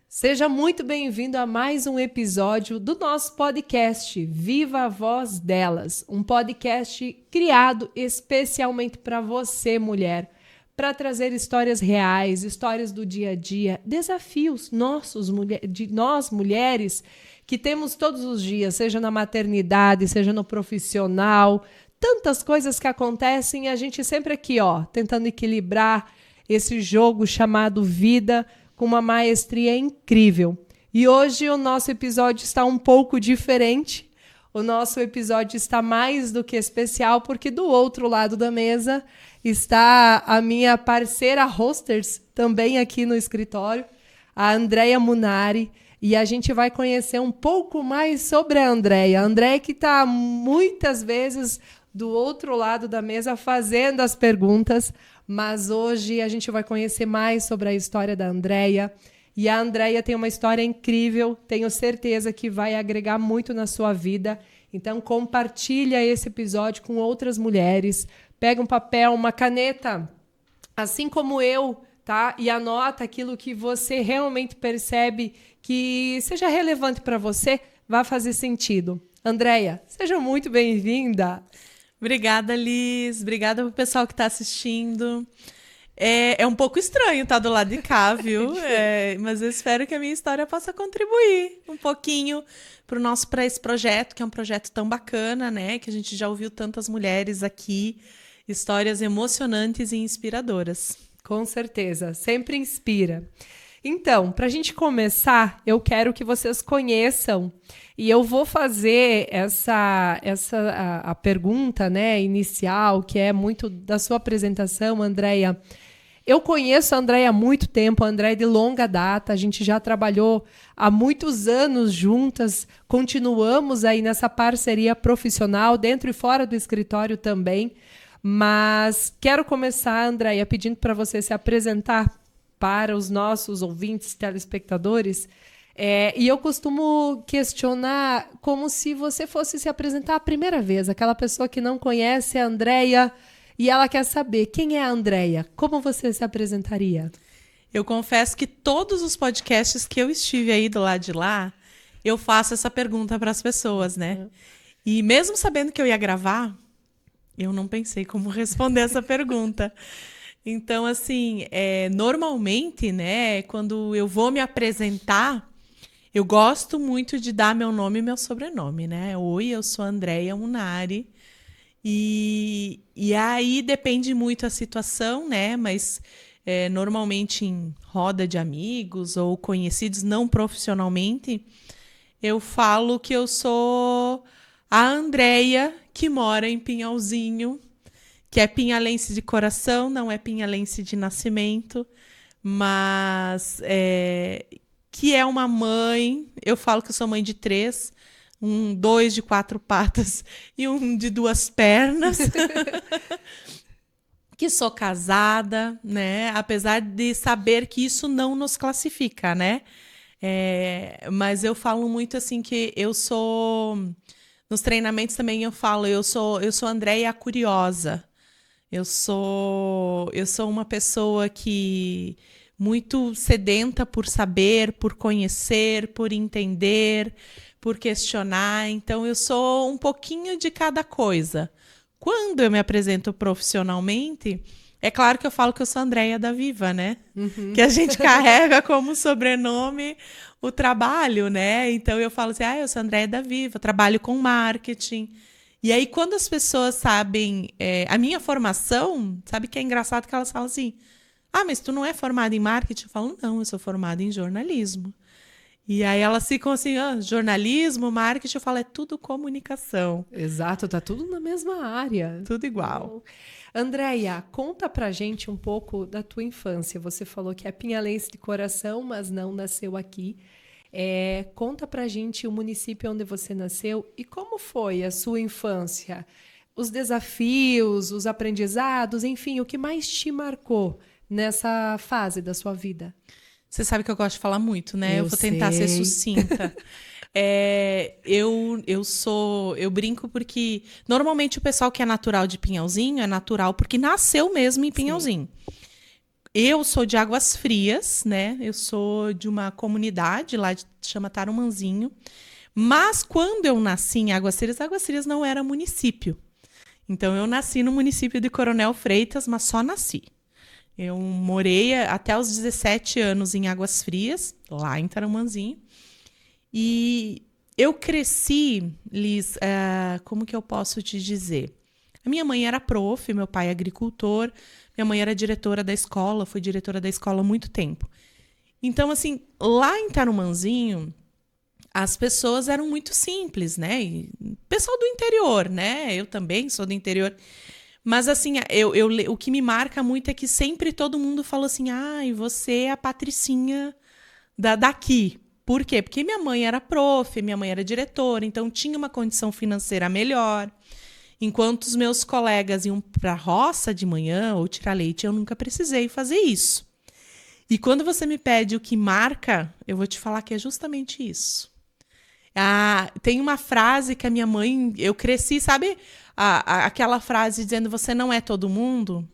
Seja muito bem-vindo a mais um episódio do nosso podcast Viva a Voz Delas, um podcast criado especialmente para você, mulher, para trazer histórias reais, histórias do dia a dia, desafios nossos, de nós mulheres, que temos todos os dias, seja na maternidade, seja no profissional, tantas coisas que acontecem e a gente sempre aqui, tentando equilibrar esse jogo chamado vida com uma maestria incrível. E hoje o nosso episódio está um pouco diferente. O nosso episódio está mais do que especial, porque do outro lado da mesa está a minha parceira hosters, também aqui no escritório, a Andréia Munari, e a gente vai conhecer um pouco mais sobre a Andréia. A Andréia que está muitas vezes do outro lado da mesa fazendo as perguntas, mas hoje a gente vai conhecer mais sobre a história da Andréia. E a Andréia tem uma história incrível, tenho certeza que vai agregar muito na sua vida. Então compartilha esse episódio com outras mulheres, pega um papel, uma caneta, assim como eu, tá? E anota aquilo que você realmente percebe que seja relevante para você, vai fazer sentido. Andréia, seja muito bem-vinda. Obrigada, Liz. Obrigada pro pessoal que está assistindo. É um pouco estranho estar do lado de cá, viu? Mas eu espero que a minha história possa contribuir um pouquinho para esse projeto, que é um projeto tão bacana, né? Que a gente já ouviu tantas mulheres aqui, histórias emocionantes e inspiradoras. Com certeza, sempre inspira. Então, para a gente começar, eu quero que vocês conheçam, e eu vou fazer a pergunta, né, inicial, que é muito da sua apresentação, Andréia. Eu conheço a Andréia há muito tempo, a Andréia é de longa data, a gente já trabalhou há muitos anos juntas, continuamos aí nessa parceria profissional, dentro e fora do escritório também, mas quero começar, Andréia, pedindo para você se apresentar para os nossos ouvintes, telespectadores, e eu costumo questionar como se você fosse se apresentar a primeira vez, aquela pessoa que não conhece a Andréia e ela quer saber quem é a Andréia, como você se apresentaria? Eu confesso que todos os podcasts que eu estive aí do lado de lá, eu faço essa pergunta para as pessoas, né? E mesmo sabendo que eu ia gravar, eu não pensei como responder essa pergunta. Então, assim, normalmente, né, quando eu vou me apresentar, eu gosto muito de dar meu nome e meu sobrenome, né? Oi, eu sou Andréia Munari. E aí depende muito a situação, né? Mas normalmente em roda de amigos ou conhecidos, não profissionalmente, eu falo que eu sou a Andréia que mora em Pinhalzinho, que é pinhalense de coração, não é pinhalense de nascimento, mas que é uma mãe. Eu falo que eu sou mãe de 3, 2 de 4 patas e um de 2 pernas. Que sou casada, né? Apesar de saber que isso não nos classifica, né? Mas eu falo muito assim que eu sou... Nos treinamentos também eu falo, eu sou Andréia curiosa. Eu sou uma pessoa que muito sedenta por saber, por conhecer, por entender, por questionar. Então, eu sou um pouquinho de cada coisa. Quando eu me apresento profissionalmente, é claro que eu falo que eu sou Andréia da Viva, né? Uhum. Que a gente carrega como sobrenome o trabalho, né? Então, eu falo assim, eu sou Andréia da Viva, trabalho com marketing. E aí, quando as pessoas sabem a minha formação, sabe que é engraçado que elas falam assim, mas tu não é formada em marketing? Eu falo, não, eu sou formada em jornalismo. E aí elas ficam assim, jornalismo, marketing, eu falo, é tudo comunicação. Exato, tá tudo na mesma área. Tudo igual. Andréia, conta pra gente um pouco da tua infância. Você falou que é pinhalense de coração, mas não nasceu aqui. Conta pra gente o município onde você nasceu e como foi a sua infância. Os desafios, os aprendizados, enfim, o que mais te marcou nessa fase da sua vida? Você sabe que eu gosto de falar muito, né? Eu vou tentar ser sucinta. Eu brinco porque normalmente o pessoal que é natural de Pinhalzinho é natural porque nasceu mesmo em Pinhalzinho. Eu sou de Águas Frias, né? Eu sou de uma comunidade lá chama Tarumanzinho. Mas quando eu nasci em Águas Frias não era município. Então eu nasci no município de Coronel Freitas, mas só nasci. Eu morei até os 17 anos em Águas Frias, lá em Tarumanzinho. E eu cresci, Liz, como que eu posso te dizer? A minha mãe era prof, meu pai é agricultor, minha mãe era diretora da escola, foi diretora da escola há muito tempo. Então, assim, lá em Tarumanzinho, as pessoas eram muito simples, né? E pessoal do interior, né? Eu também sou do interior. Mas, assim, o que me marca muito é que sempre todo mundo falou assim, ai, você é a patricinha daqui. Por quê? Porque minha mãe era prof, minha mãe era diretora, então tinha uma condição financeira melhor. Enquanto os meus colegas iam para a roça de manhã ou tirar leite, eu nunca precisei fazer isso. E quando você me pede o que marca, eu vou te falar que é justamente isso. Tem uma frase que a minha mãe... Eu cresci, sabe? Aquela frase dizendo, você não é todo mundo.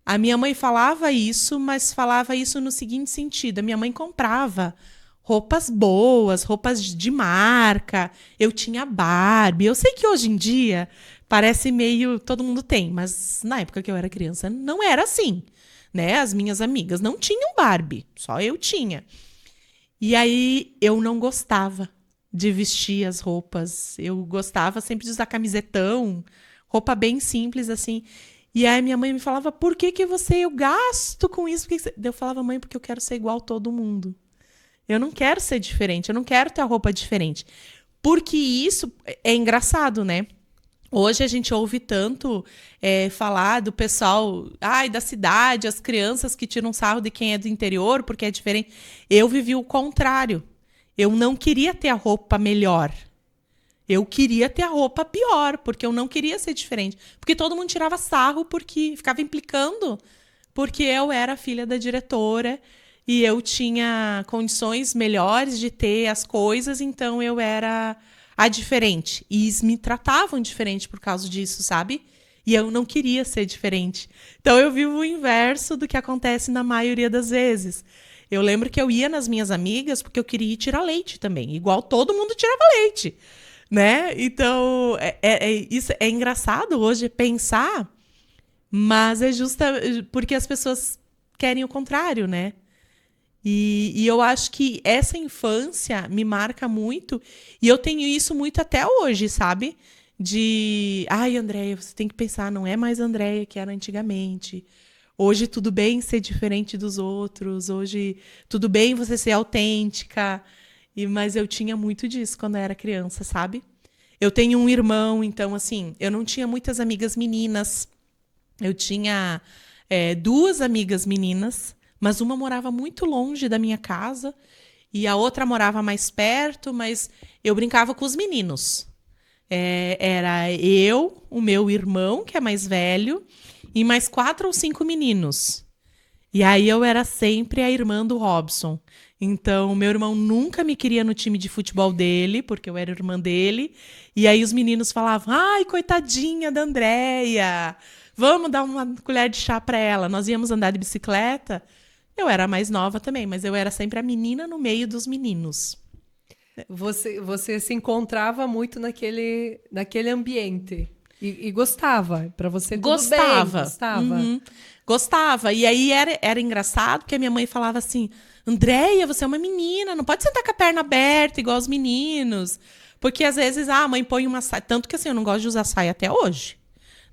A minha mãe falava isso, mas falava isso no seguinte sentido. A minha mãe comprava roupas boas, roupas de marca. Eu tinha Barbie. Eu sei que hoje em dia parece meio... Todo mundo tem, mas na época que eu era criança não era assim, né? As minhas amigas não tinham Barbie, só eu tinha. E aí eu não gostava de vestir as roupas. Eu gostava sempre de usar camisetão, roupa bem simples assim. E aí minha mãe me falava, por que eu gasto com isso? Eu falava, mãe, porque eu quero ser igual a todo mundo. Eu não quero ser diferente, eu não quero ter a roupa diferente. Porque isso é engraçado, né? Hoje a gente ouve tanto falar do pessoal, da cidade, as crianças que tiram sarro de quem é do interior, porque é diferente. Eu vivi o contrário. Eu não queria ter a roupa melhor. Eu queria ter a roupa pior, porque eu não queria ser diferente. Porque todo mundo tirava sarro, porque ficava implicando, porque eu era filha da diretora e eu tinha condições melhores de ter as coisas, então eu era a diferente. E eles me tratavam diferente por causa disso, sabe? E eu não queria ser diferente. Então eu vivo o inverso do que acontece na maioria das vezes. Eu lembro que eu ia nas minhas amigas porque eu queria ir tirar leite também, igual todo mundo tirava leite, né? Então, isso é engraçado hoje pensar, mas é justo porque as pessoas querem o contrário, né? E eu acho que essa infância me marca muito, e eu tenho isso muito até hoje, sabe? Andréia, você tem que pensar, não é mais a Andréia que era antigamente. Hoje tudo bem ser diferente dos outros, hoje tudo bem você ser autêntica. Mas eu tinha muito disso quando eu era criança, sabe? Eu tenho um irmão, então, assim, eu não tinha muitas amigas meninas. Eu tinha 2 amigas meninas, mas uma morava muito longe da minha casa e a outra morava mais perto, mas eu brincava com os meninos. Era eu, o meu irmão, que é mais velho, e mais 4 ou 5 meninos. E aí eu era sempre a irmã do Robson. Então, meu irmão nunca me queria no time de futebol dele, porque eu era irmã dele. E aí os meninos falavam, ai, coitadinha da Andréia, vamos dar uma colher de chá para ela. Nós íamos andar de bicicleta. Eu era mais nova também, mas eu era sempre a menina no meio dos meninos. Você se encontrava muito naquele ambiente e gostava. Para você tudo Gostava. bem, gostava. Uhum. Gostava. E aí era engraçado, porque a minha mãe falava assim, Andréia, você é uma menina, não pode sentar com a perna aberta igual os meninos. Porque às vezes a mãe põe uma saia. Tanto que assim, eu não gosto de usar saia até hoje,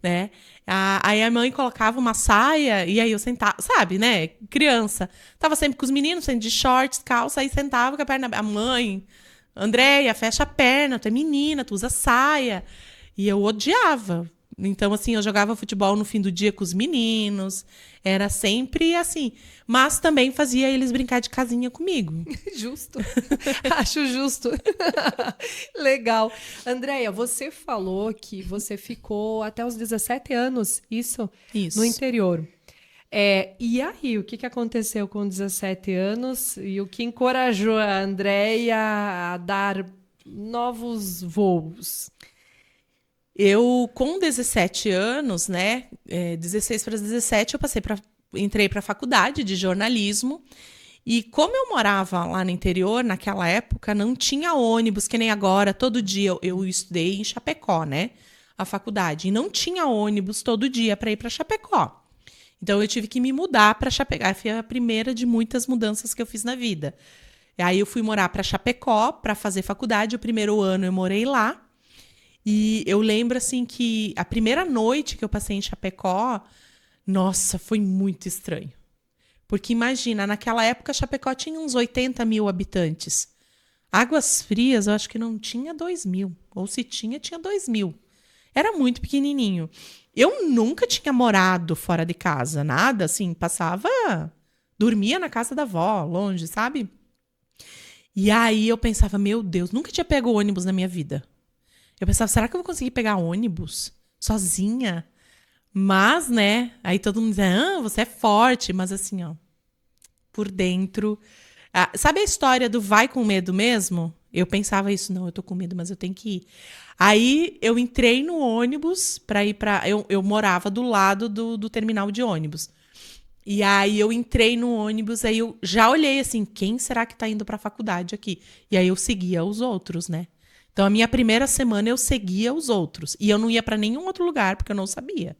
né? Aí a mãe colocava uma saia e aí eu sentava, sabe, né? Criança. Tava sempre com os meninos, sempre de shorts, calça, aí sentava com a perna aberta. A mãe, Andréia, fecha a perna, tu é menina, tu usa saia. E eu odiava. Então, assim, eu jogava futebol no fim do dia com os meninos. Era sempre assim. Mas também fazia eles brincar de casinha comigo. Justo. Acho justo. Legal. Andréia, você falou que você ficou até os 17 anos, isso? Isso. No interior. E aí, o que aconteceu com 17 anos e o que encorajou a Andréia a dar novos voos? Eu, com 17 anos, né? 16 para 17, entrei para a faculdade de jornalismo. E como eu morava lá no interior, naquela época, não tinha ônibus, que nem agora, todo dia. Eu estudei em Chapecó, né? A faculdade. E não tinha ônibus todo dia para ir para Chapecó. Então, eu tive que me mudar para Chapecó. Foi a primeira de muitas mudanças que eu fiz na vida. E aí, eu fui morar para Chapecó para fazer faculdade. O primeiro ano eu morei lá. E eu lembro, assim, que a primeira noite que eu passei em Chapecó, nossa, foi muito estranho. Porque imagina, naquela época, Chapecó tinha uns 80 mil habitantes. Águas Frias, eu acho que não tinha 2 mil. Ou se tinha, tinha 2 mil. Era muito pequenininho. Eu nunca tinha morado fora de casa, nada, assim, dormia na casa da avó, longe, sabe? E aí eu pensava, meu Deus, nunca tinha pego ônibus na minha vida. Eu pensava, será que eu vou conseguir pegar ônibus sozinha? Mas, né, aí todo mundo dizia, você é forte. Mas assim, ó, por dentro... sabe a história do vai com medo mesmo? Eu pensava isso, não, eu tô com medo, mas eu tenho que ir. Aí eu entrei no ônibus para ir para... Eu morava do lado do terminal de ônibus. E aí eu entrei no ônibus, aí eu já olhei assim, quem será que tá indo pra faculdade aqui? E aí eu seguia os outros, né? Então, a minha primeira semana eu seguia os outros. E eu não ia para nenhum outro lugar, porque eu não sabia.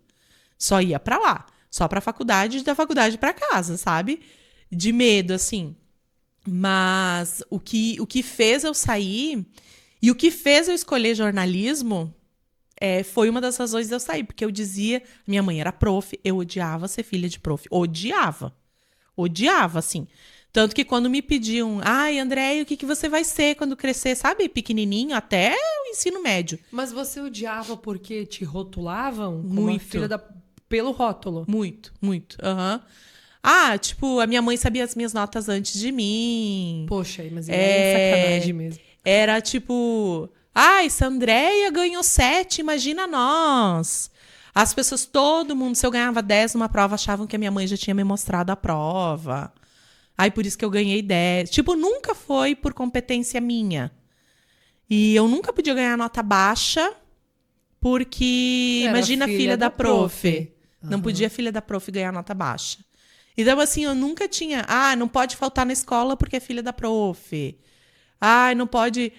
Só ia para lá. Só para a faculdade e da faculdade para casa, sabe? De medo, assim. Mas o que fez eu sair e o que fez eu escolher jornalismo foi uma das razões de eu sair. Porque eu dizia... Minha mãe era prof, eu odiava ser filha de prof. Odiava. Odiava, assim. Tanto que quando me pediam, ai, Andréia, o que você vai ser quando crescer? Sabe, pequenininho, até o ensino médio. Mas você odiava porque te rotulavam? Como Muito. a filha pelo rótulo? Muito, muito. Uhum. Ah, tipo, a minha mãe sabia as minhas notas antes de mim. Poxa, mas é sacanagem mesmo. Era tipo, ai, se a Andréia ganhou 7, imagina nós. As pessoas, todo mundo, se eu ganhava 10 numa prova, achavam que a minha mãe já tinha me mostrado a prova. Aí, por isso que eu ganhei 10. Tipo, nunca foi por competência minha. E eu nunca podia ganhar nota baixa, porque, imagina a filha da prof. Não podia a filha da prof ganhar nota baixa. Então, assim, eu nunca tinha... não pode faltar na escola porque é filha da prof. Não pode...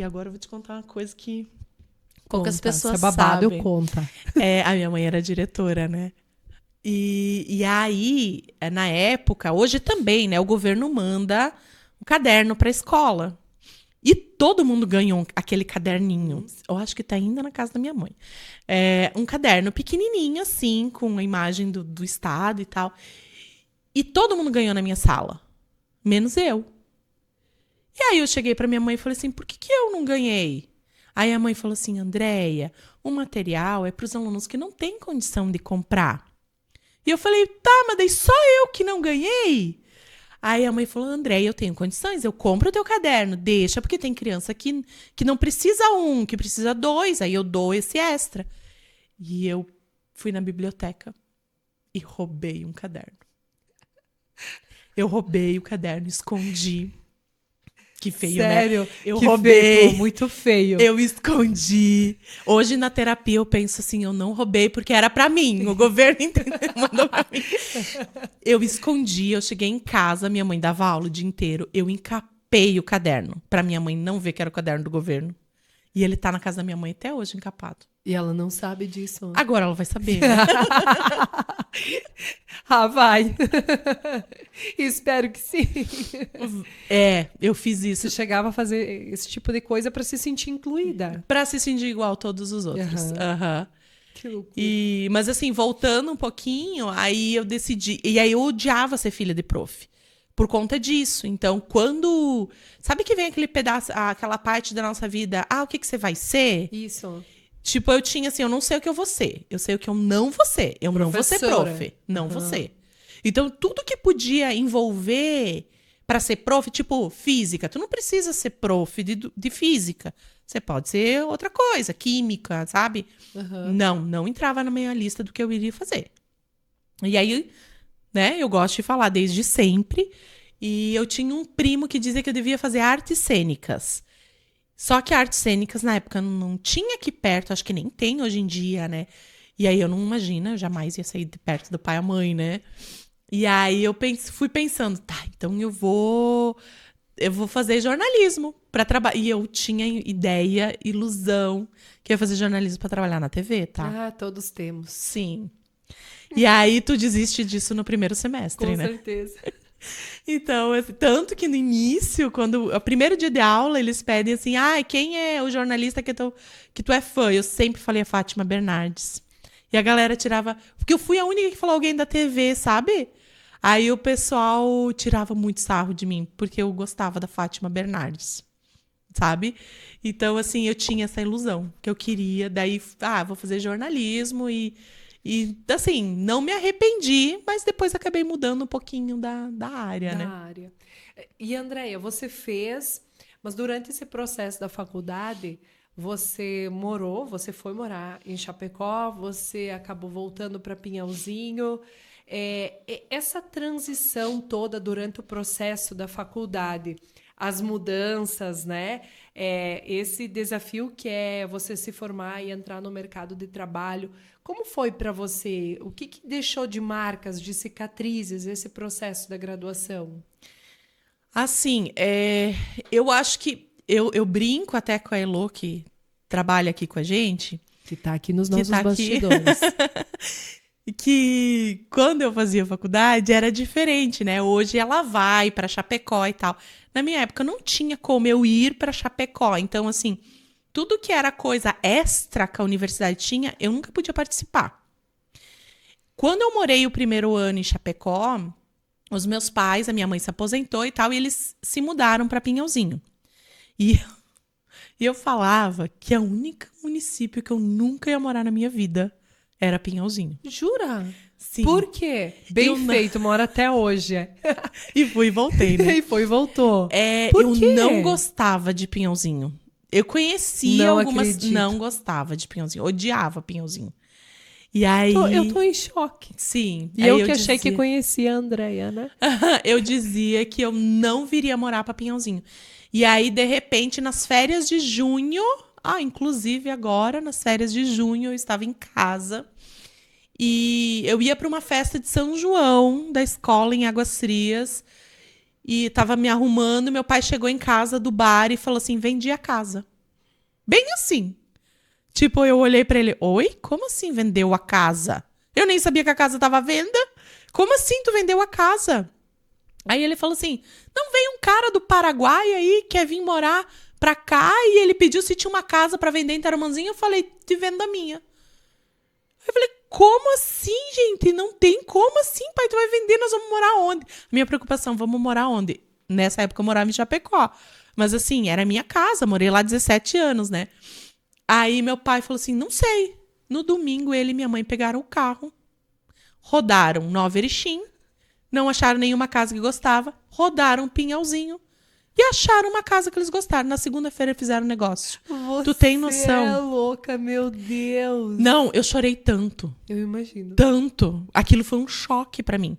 agora eu vou te contar uma coisa que poucas pessoas sabem. Se é babado, sabem. eu conto. A minha mãe era diretora, né? E aí, na época, hoje também, né? O governo manda um caderno para a escola. E todo mundo ganhou aquele caderninho. Eu acho que tá ainda na casa da minha mãe. Um caderno pequenininho, assim, com a imagem do estado e tal. E todo mundo ganhou na minha sala. Menos eu. E aí eu cheguei pra minha mãe e falei assim, por que eu não ganhei? Aí a mãe falou assim, Andréia, o material é para os alunos que não têm condição de comprar. E eu falei, tá, mas daí só eu que não ganhei? Aí a mãe falou, Andréia, eu tenho condições, eu compro o teu caderno, deixa, porque tem criança que não precisa que precisa 2, aí eu dou esse extra. E eu fui na biblioteca e roubei um caderno. Eu roubei o caderno, escondi. Que feio, sério? Né? Eu roubei. Feio, muito feio. Eu escondi. Hoje, na terapia, eu penso assim, eu não roubei porque era pra mim. O governo mandou pra mim. Eu escondi, eu cheguei em casa, minha mãe dava aula o dia inteiro. Eu encapei o caderno pra minha mãe não ver que era o caderno do governo. E ele tá na casa da minha mãe até hoje, encapado. E ela não sabe disso. Agora ela vai saber, né? Vai. Espero que sim. Eu fiz isso. Você chegava a fazer esse tipo de coisa pra se sentir incluída. Pra se sentir igual a todos os outros. Que loucura. Mas assim, voltando um pouquinho, aí eu decidi... E aí eu odiava ser filha de prof. Por conta disso. Então, quando... Sabe que vem aquele pedaço, aquela parte da nossa vida? O que você vai ser? Isso. Tipo, eu tinha assim, eu não sei o que eu vou ser. Eu sei o que eu não vou ser. Eu não vou ser prof. Não vou ser. Então, tudo que podia envolver para ser prof, tipo, física. Tu não precisa ser prof de física. Você pode ser outra coisa, química, sabe? Não entrava na minha lista do que eu iria fazer. E aí, né, eu gosto de falar desde sempre. E eu tinha um primo que dizia que eu devia fazer artes cênicas. Só que artes cênicas na época não tinha aqui perto, acho que nem tem hoje em dia, né? E aí eu não imagino, eu jamais ia sair de perto do pai e a mãe, né? E aí eu fui pensando, tá, então eu vou fazer jornalismo para trabalhar. E eu tinha ideia, ilusão, que eu ia fazer jornalismo para trabalhar na TV, tá? Ah, todos temos. Sim. E aí tu desiste disso no primeiro semestre, Com né? certeza. Então, assim, tanto que no início, quando o primeiro dia de aula, eles pedem assim, quem é o jornalista que tu é fã? Eu sempre falei a Fátima Bernardes. E a galera tirava... Porque eu fui a única que falou alguém da TV, sabe? Aí o pessoal tirava muito sarro de mim, porque eu gostava da Fátima Bernardes, sabe? Então, assim, eu tinha essa ilusão, que eu queria. Daí, vou fazer jornalismo e, assim, não me arrependi, mas depois acabei mudando um pouquinho da área, né? Área. E, Andréia, você fez, mas durante esse processo da faculdade, você foi morar em Chapecó, você acabou voltando para Pinhalzinho. Essa transição toda durante o processo da faculdade, as mudanças, né? Esse desafio que é você se formar e entrar no mercado de trabalho. Como foi para você? O que deixou de marcas, de cicatrizes, esse processo da graduação? Assim, eu acho que eu brinco até com a Elô, que trabalha aqui com a gente. Que está aqui nos que nossos tá bastidores. Que quando eu fazia faculdade era diferente, né? Hoje ela vai para Chapecó e tal. Na minha época não tinha como eu ir para Chapecó. Então, assim, tudo que era coisa extra que a universidade tinha, eu nunca podia participar. Quando eu morei o primeiro ano em Chapecó, os meus pais, a minha mãe se aposentou e tal, e eles se mudaram para Pinhalzinho. E eu falava que a única município que eu nunca ia morar na minha vida era Pinhalzinho. Jura? Sim. Por quê? Bem feito, mora até hoje. E fui e voltei, né? E foi e voltou. Eu não gostava de Pinhalzinho. Eu conhecia Não algumas... acredito. Não gostava de Pinhalzinho. Odiava Pinhalzinho. E aí... Eu tô em choque. Sim. E aí eu que achei que dizia- conhecia a Andréia, né? Eu dizia que eu não viria morar para Pinhalzinho. E aí, de repente, nas férias de junho... inclusive agora, nas férias de junho, eu estava em casa. E eu ia para uma festa de São João, da escola, em Águas Frias. E estava me arrumando. Meu pai chegou em casa do bar e falou assim, vendi a casa. Bem assim. Tipo, eu olhei para ele, oi? Como assim vendeu a casa? Eu nem sabia que a casa estava à venda. Como assim tu vendeu a casa? Aí ele falou assim, não veio um cara do Paraguai aí, quer vir morar pra cá, e ele pediu se tinha uma casa pra vender em Tarumãzinho. Eu falei, te vendo a minha. Aí eu falei, como assim, gente? Não tem como assim, pai? Tu vai vender, nós vamos morar onde? A minha preocupação, vamos morar onde? Nessa época eu morava em Chapecó. Mas assim, era a minha casa, morei lá 17 anos, né? Aí meu pai falou assim, não sei. No domingo ele e minha mãe pegaram o carro, rodaram Nova Erechim, não acharam nenhuma casa que gostava, rodaram Pinhalzinho e acharam uma casa que eles gostaram. Na segunda-feira fizeram negócio. Tu tem noção? Você é louca, meu Deus. Não, eu chorei tanto. Eu imagino. Tanto. Aquilo foi um choque pra mim.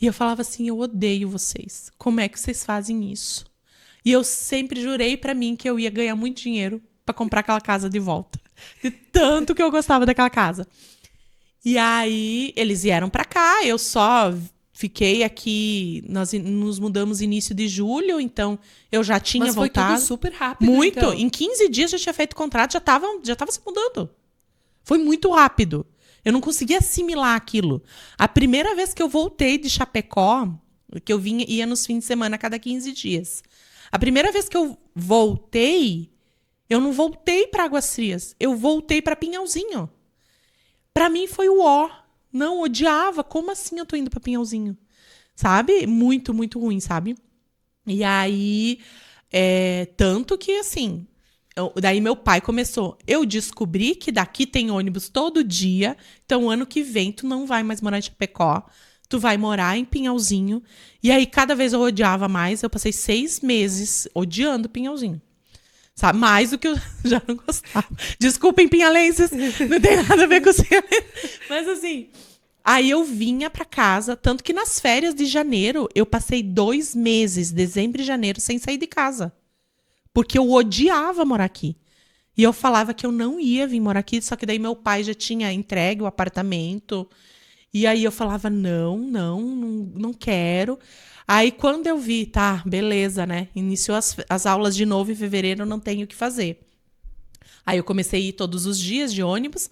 E eu falava assim, eu odeio vocês. Como é que vocês fazem isso? E eu sempre jurei pra mim que eu ia ganhar muito dinheiro pra comprar aquela casa de volta. De tanto que eu gostava daquela casa. E aí, eles vieram pra cá, eu só fiquei aqui, nós nos mudamos início de julho, então eu já tinha Mas foi voltado. tudo super rápido, Muito, então. em 15 dias já tinha feito contrato, já tava se mudando. Foi muito rápido. Eu não conseguia assimilar aquilo. A primeira vez que eu voltei de Chapecó, que eu ia nos fins de semana a cada 15 dias. A primeira vez que eu voltei, eu não voltei para Águas Frias, eu voltei para Pinhalzinho. Para mim foi o ó. Não, odiava. Como assim eu tô indo para Pinhalzinho? Sabe? Muito, muito ruim, sabe? E aí, tanto que assim, daí meu pai começou. Eu descobri que daqui tem ônibus todo dia, então ano que vem tu não vai mais morar em Chapecó, tu vai morar em Pinhalzinho. E aí cada vez eu odiava mais, eu passei 6 meses odiando Pinhalzinho. Sabe? Mais do que eu já não gostava. Desculpem, pinhalenses, não tem nada a ver com isso. Mas assim, aí eu vinha pra casa, tanto que nas férias de janeiro, eu passei 2 meses, dezembro e janeiro, sem sair de casa. porque eu odiava morar aqui. E eu falava que eu não ia vir morar aqui, só que daí meu pai já tinha entregue o apartamento. E aí eu falava, não quero. Aí quando eu vi, tá, beleza, né? Iniciou as aulas de novo em fevereiro, eu não tenho o que fazer. Aí eu comecei a ir todos os dias de ônibus.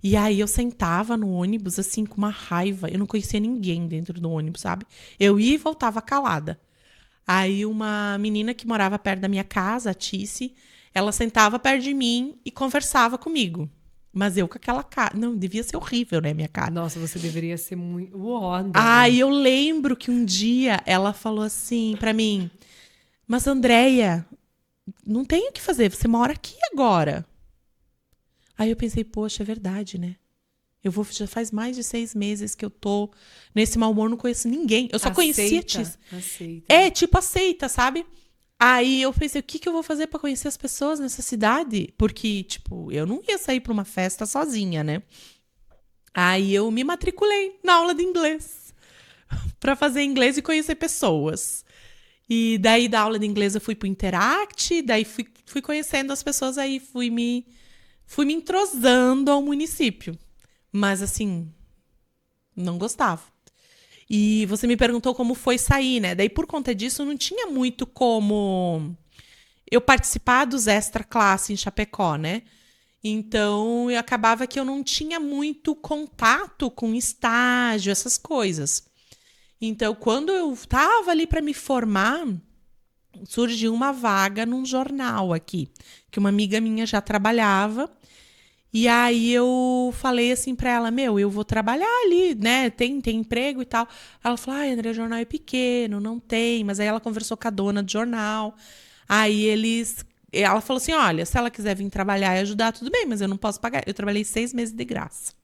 E aí eu sentava no ônibus, assim, com uma raiva. Eu não conhecia ninguém dentro do ônibus, sabe? Eu ia e voltava calada. Aí uma menina que morava perto da minha casa, a Tice, ela sentava perto de mim e conversava comigo. Mas eu com aquela cara... Não, devia ser horrível, né, minha cara? Nossa, você deveria ser muito... Uó, Aí eu lembro que um dia ela falou assim pra mim, mas Andréia, não tem o que fazer, você mora aqui agora. Aí eu pensei, poxa, é verdade, né? Já faz mais de 6 meses que eu tô nesse mau humor, não conheço ninguém. Eu só conhecia a Tice. Aceita. É, tipo, aceita, sabe? Aí eu pensei, o que que eu vou fazer pra conhecer as pessoas nessa cidade? Porque, tipo, eu não ia sair pra uma festa sozinha, né? Aí eu me matriculei na aula de inglês pra fazer inglês e conhecer pessoas. E daí da aula de inglês eu fui pro Interact, daí fui conhecendo as pessoas, aí fui me entrosando ao município. Mas assim, não gostava. E você me perguntou como foi sair, né? Daí por conta disso não tinha muito como eu participar dos extra classe em Chapecó, né? Então, eu acabava que eu não tinha muito contato com estágio, essas coisas. Então, quando eu estava ali para me formar, surgiu uma vaga num jornal aqui, que uma amiga minha já trabalhava. E aí eu falei assim para ela, eu vou trabalhar ali, né? Tem emprego e tal. Ela falou, André, o jornal é pequeno, não tem. Mas aí ela conversou com a dona do jornal. Aí ela falou assim, olha, se ela quiser vir trabalhar e ajudar, tudo bem, mas eu não posso pagar. Eu trabalhei 6 meses de graça.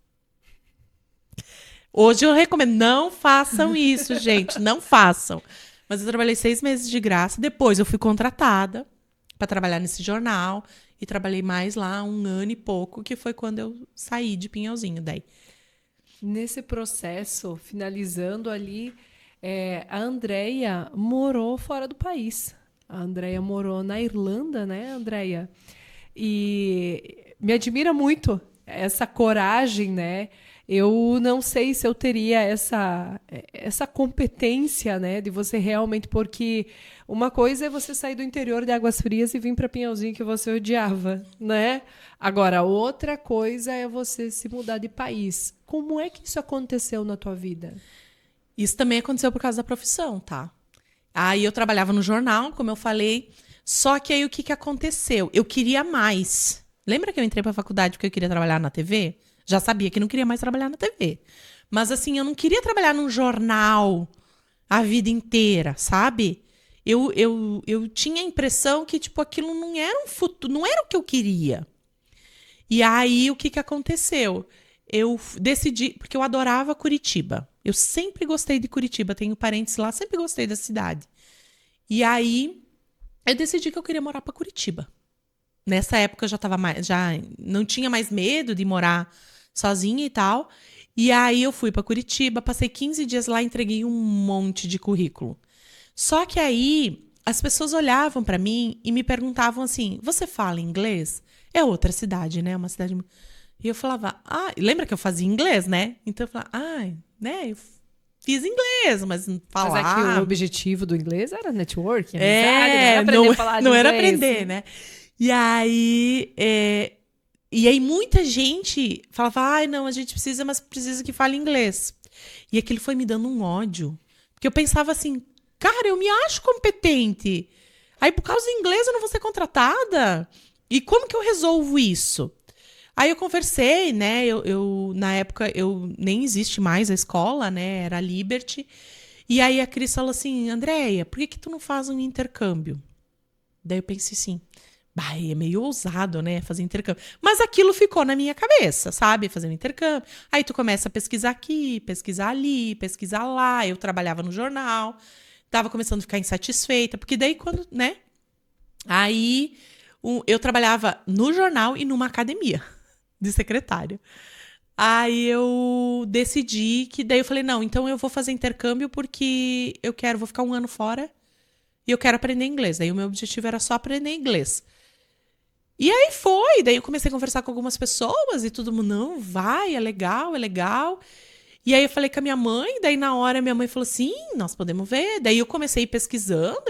Hoje eu recomendo, não façam isso, gente, não façam. Mas eu trabalhei 6 meses de graça. Depois eu fui contratada para trabalhar nesse jornal. E trabalhei mais lá 1 ano e pouco, que foi quando eu saí de Pinhalzinho daí. Nesse processo, finalizando ali, a Andreia morou fora do país. A Andreia morou na Irlanda, né, Andreia? E me admira muito essa coragem, né? Eu não sei se eu teria essa competência, né, de você realmente, porque uma coisa é você sair do interior de Águas Frias e vir para Pinhalzinho que você odiava, né? Agora, outra coisa é você se mudar de país. Como é que isso aconteceu na tua vida? Isso também aconteceu por causa da profissão, tá? Aí eu trabalhava no jornal, como eu falei, só que aí o que aconteceu? Eu queria mais. Lembra que eu entrei para a faculdade porque eu queria trabalhar na TV? Já sabia que não queria mais trabalhar na TV. Mas assim, eu não queria trabalhar num jornal a vida inteira, sabe? Eu tinha a impressão que, tipo, aquilo não era um futuro, não era o que eu queria. E aí, o que aconteceu? Eu decidi, porque eu adorava Curitiba. Eu sempre gostei de Curitiba, tenho parentes lá, sempre gostei da cidade. E aí, eu decidi que eu queria morar para Curitiba. Nessa época eu já não tinha mais medo de morar sozinha e tal. E aí eu fui para Curitiba, passei 15 dias lá, entreguei um monte de currículo. Só que aí as pessoas olhavam para mim e me perguntavam assim: "Você fala inglês?" É outra cidade, né? Uma cidade. E eu falava: lembra que eu fazia inglês, né? Então eu falava: né? Eu fiz inglês, mas não falar. Mas é que o objetivo do inglês era network, amizade, não era aprender a falar não inglês. era aprender, né? E aí muita gente falava, não, a gente precisa, mas precisa que fale inglês. E aquilo foi me dando um ódio. Porque eu pensava assim, cara, eu me acho competente. Aí por causa do inglês eu não vou ser contratada? E como que eu resolvo isso? Aí eu conversei, né, na época eu nem existe mais a escola, né, era a Liberty. E aí a Cris falou assim, Andréia, por que tu não faz um intercâmbio? Daí eu pensei assim, é meio ousado, né, fazer intercâmbio. Mas aquilo ficou na minha cabeça, sabe, fazendo intercâmbio. Aí tu começa a pesquisar aqui, pesquisar ali, pesquisar lá. Eu trabalhava no jornal, tava começando a ficar insatisfeita, porque daí quando, né, aí eu trabalhava no jornal e numa academia de secretária. Aí eu decidi que daí eu falei, não, então eu vou fazer intercâmbio porque vou ficar 1 ano fora e eu quero aprender inglês. Daí o meu objetivo era só aprender inglês. E aí foi, daí eu comecei a conversar com algumas pessoas e todo mundo, não, vai, é legal, é legal. E aí eu falei com a minha mãe, daí na hora minha mãe falou assim, nós podemos ver. Daí eu comecei a ir pesquisando,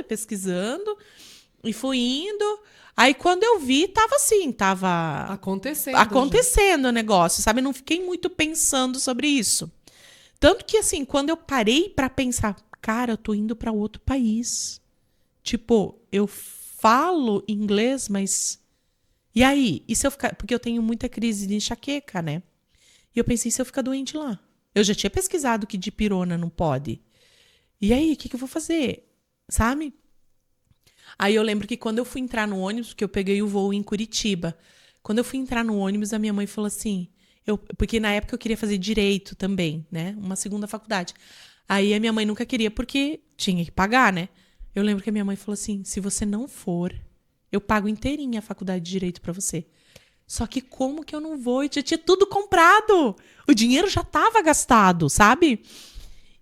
e fui indo. Aí quando eu vi, tava assim, tava acontecendo o negócio, sabe? Eu não fiquei muito pensando sobre isso. Tanto que assim, quando eu parei pra pensar, cara, eu tô indo pra outro país. Tipo, eu falo inglês, mas... E aí? E se eu ficar... Porque eu tenho muita crise de enxaqueca, né? E eu pensei, se eu ficar doente lá? Eu já tinha pesquisado que dipirona não pode. E aí, o que eu vou fazer? Sabe? Aí eu lembro que quando eu fui entrar no ônibus, porque eu peguei o voo em Curitiba. Quando eu fui entrar no ônibus, a minha mãe falou assim... porque na época eu queria fazer direito também, né? Uma segunda faculdade. Aí a minha mãe nunca queria, porque tinha que pagar, né? Eu lembro que a minha mãe falou assim, se você não for, eu pago inteirinha a faculdade de direito pra você. Só que como que eu não vou? Eu já tinha tudo comprado. O dinheiro já tava gastado, sabe?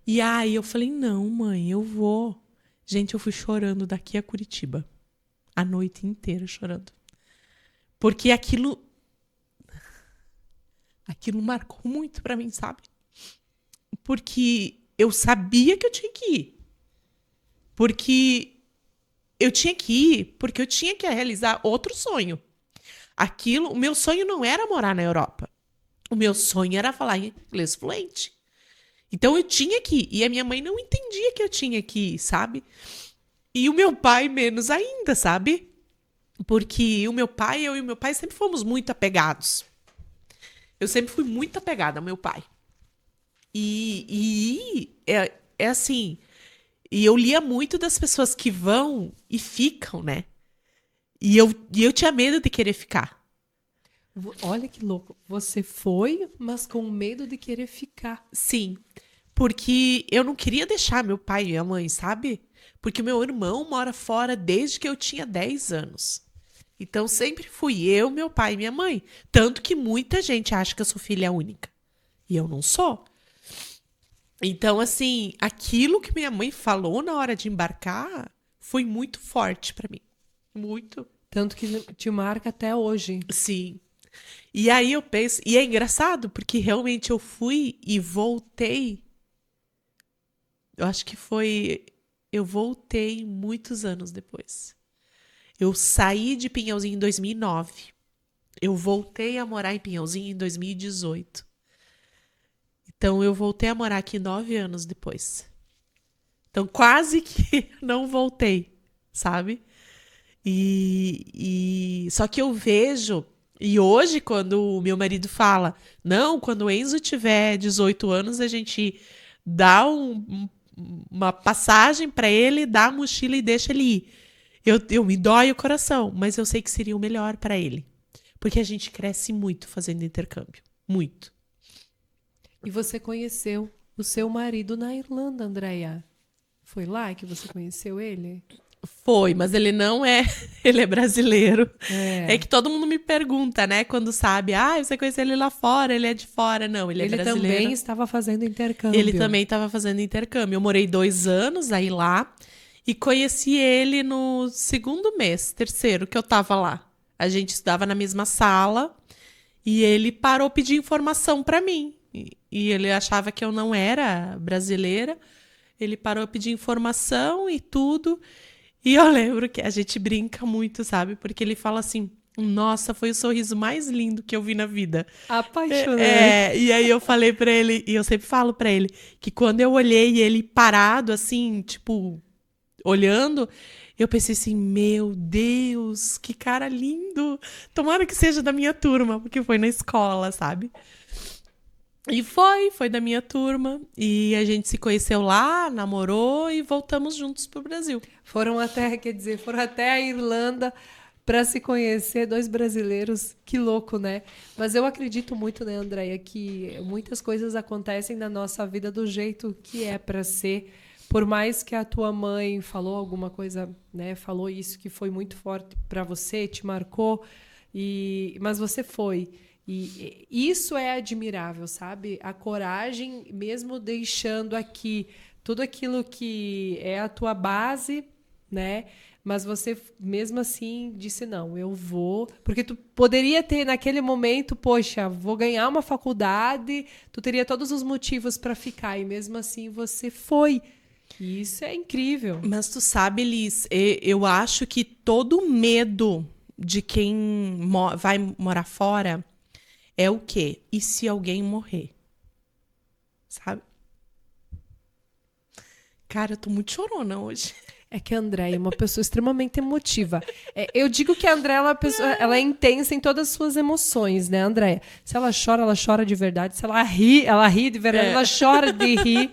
E aí eu falei, não, mãe, eu vou. Gente, eu fui chorando daqui a Curitiba. A noite inteira chorando. Porque aquilo marcou muito pra mim, sabe? Porque eu sabia que eu tinha que ir. Porque eu tinha que ir, porque eu tinha que realizar outro sonho. O meu sonho não era morar na Europa. O meu sonho era falar inglês fluente. Então eu tinha que ir. E a minha mãe não entendia que eu tinha que ir, sabe? E o meu pai menos ainda, sabe? Porque eu e o meu pai sempre fomos muito apegados. Eu sempre fui muito apegada ao meu pai. É assim... E eu lia muito das pessoas que vão e ficam, né? E eu tinha medo de querer ficar. Olha que louco. Você foi, mas com medo de querer ficar. Sim, porque eu não queria deixar meu pai e minha mãe, sabe? Porque meu irmão mora fora desde que eu tinha 10 anos. Então sempre fui eu, meu pai e minha mãe. Tanto que muita gente acha que eu sou filha única. E eu não sou. Então, assim, aquilo que minha mãe falou na hora de embarcar foi muito forte pra mim. Muito. Tanto que te marca até hoje. Sim. E aí eu penso, e é engraçado, porque realmente eu fui e voltei. Eu acho que eu voltei muitos anos depois. Eu saí de Pinhalzinho em 2009. Eu voltei a morar em Pinhalzinho em 2018. Então eu voltei a morar aqui 9 anos depois. Então quase que não voltei, sabe? Só que eu vejo, e hoje quando o meu marido fala, não, quando o Enzo tiver 18 anos, a gente dá uma passagem para ele, dá a mochila e deixa ele ir. Eu me dói o coração, mas eu sei que seria o melhor para ele. Porque a gente cresce muito fazendo intercâmbio. Muito. E você conheceu o seu marido na Irlanda, Andréia. Foi lá que você conheceu ele? Foi, mas ele não é... Ele é brasileiro. É. É que todo mundo me pergunta, né? Quando sabe, você conheceu ele lá fora, ele é de fora. Não, ele é brasileiro. Ele também estava fazendo intercâmbio. Ele também estava fazendo intercâmbio. Eu morei 2 anos aí lá e conheci ele no terceiro que eu tava lá. A gente estudava na mesma sala e ele parou pedir informação para mim. E ele achava que eu não era brasileira. Ele parou a pedir informação e tudo. E eu lembro que a gente brinca muito, sabe? Porque ele fala assim, nossa, foi o sorriso mais lindo que eu vi na vida. Apaixonante. E aí eu falei pra ele, e eu sempre falo pra ele, que quando eu olhei ele parado, assim, tipo, olhando, eu pensei assim, meu Deus, que cara lindo. Tomara que seja da minha turma, porque foi na escola, sabe? E foi da minha turma. E a gente se conheceu lá, namorou e voltamos juntos pro Brasil. Foram até a Irlanda para se conhecer, 2 brasileiros. Que louco, né? Mas eu acredito muito, né, Andréia, que muitas coisas acontecem na nossa vida do jeito que é para ser. Por mais que a tua mãe falou alguma coisa, né, falou isso que foi muito forte para você, te marcou, mas você foi. E isso é admirável, sabe? A coragem, mesmo deixando aqui tudo aquilo que é a tua base, né? Mas você, mesmo assim, disse, não, eu vou... Porque tu poderia ter, naquele momento, poxa, vou ganhar uma faculdade, tu teria todos os motivos para ficar, e mesmo assim você foi. E isso é incrível. Mas tu sabe, Liz, eu acho que todo medo de quem vai morar fora é o quê? E se alguém morrer? Sabe? Cara, eu tô muito chorona hoje. É que a Andréia é uma pessoa extremamente emotiva. Eu digo que a Andréia ela é intensa em todas as suas emoções, né, Andréia? Se ela chora de verdade. Se ela ri de verdade. Ela chora de rir.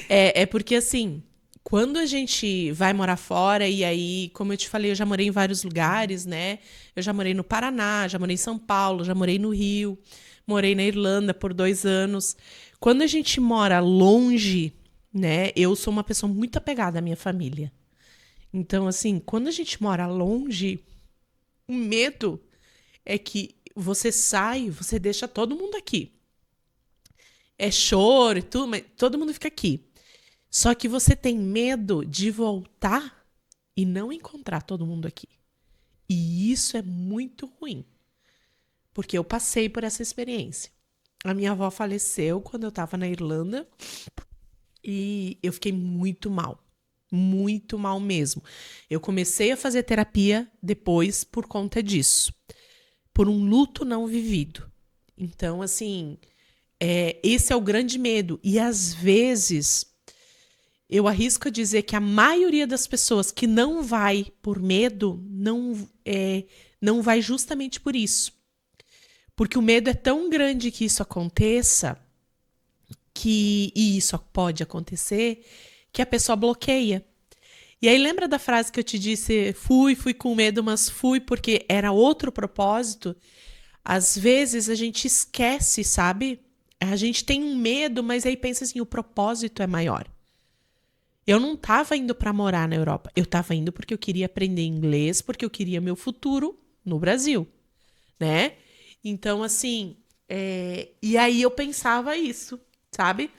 É porque, assim, quando a gente vai morar fora, e aí, como eu te falei, eu já morei em vários lugares, né? Eu já morei no Paraná, já morei em São Paulo, já morei no Rio, morei na Irlanda por 2 anos. Quando a gente mora longe, né? Eu sou uma pessoa muito apegada à minha família. Então, assim, quando a gente mora longe, o medo é que você sai, você deixa todo mundo aqui. É choro e tudo, mas todo mundo fica aqui. Só que você tem medo de voltar e não encontrar todo mundo aqui. E isso é muito ruim. Porque eu passei por essa experiência. A minha avó faleceu quando eu estava na Irlanda. E eu fiquei muito mal mesmo. Eu comecei a fazer terapia depois por conta disso, por um luto não vivido. Então, assim, esse é o grande medo. E às vezes, eu arrisco a dizer que a maioria das pessoas que não vai por medo, não vai justamente por isso. Porque o medo é tão grande que isso aconteça, e isso pode acontecer, que a pessoa bloqueia. E aí lembra da frase que eu te disse, fui com medo, mas fui porque era outro propósito? Às vezes a gente esquece, sabe? A gente tem um medo, mas aí pensa assim, o propósito é maior. Eu não estava indo para morar na Europa, eu estava indo porque eu queria aprender inglês, porque eu queria meu futuro no Brasil, né? Então, assim, e aí eu pensava isso, sabe?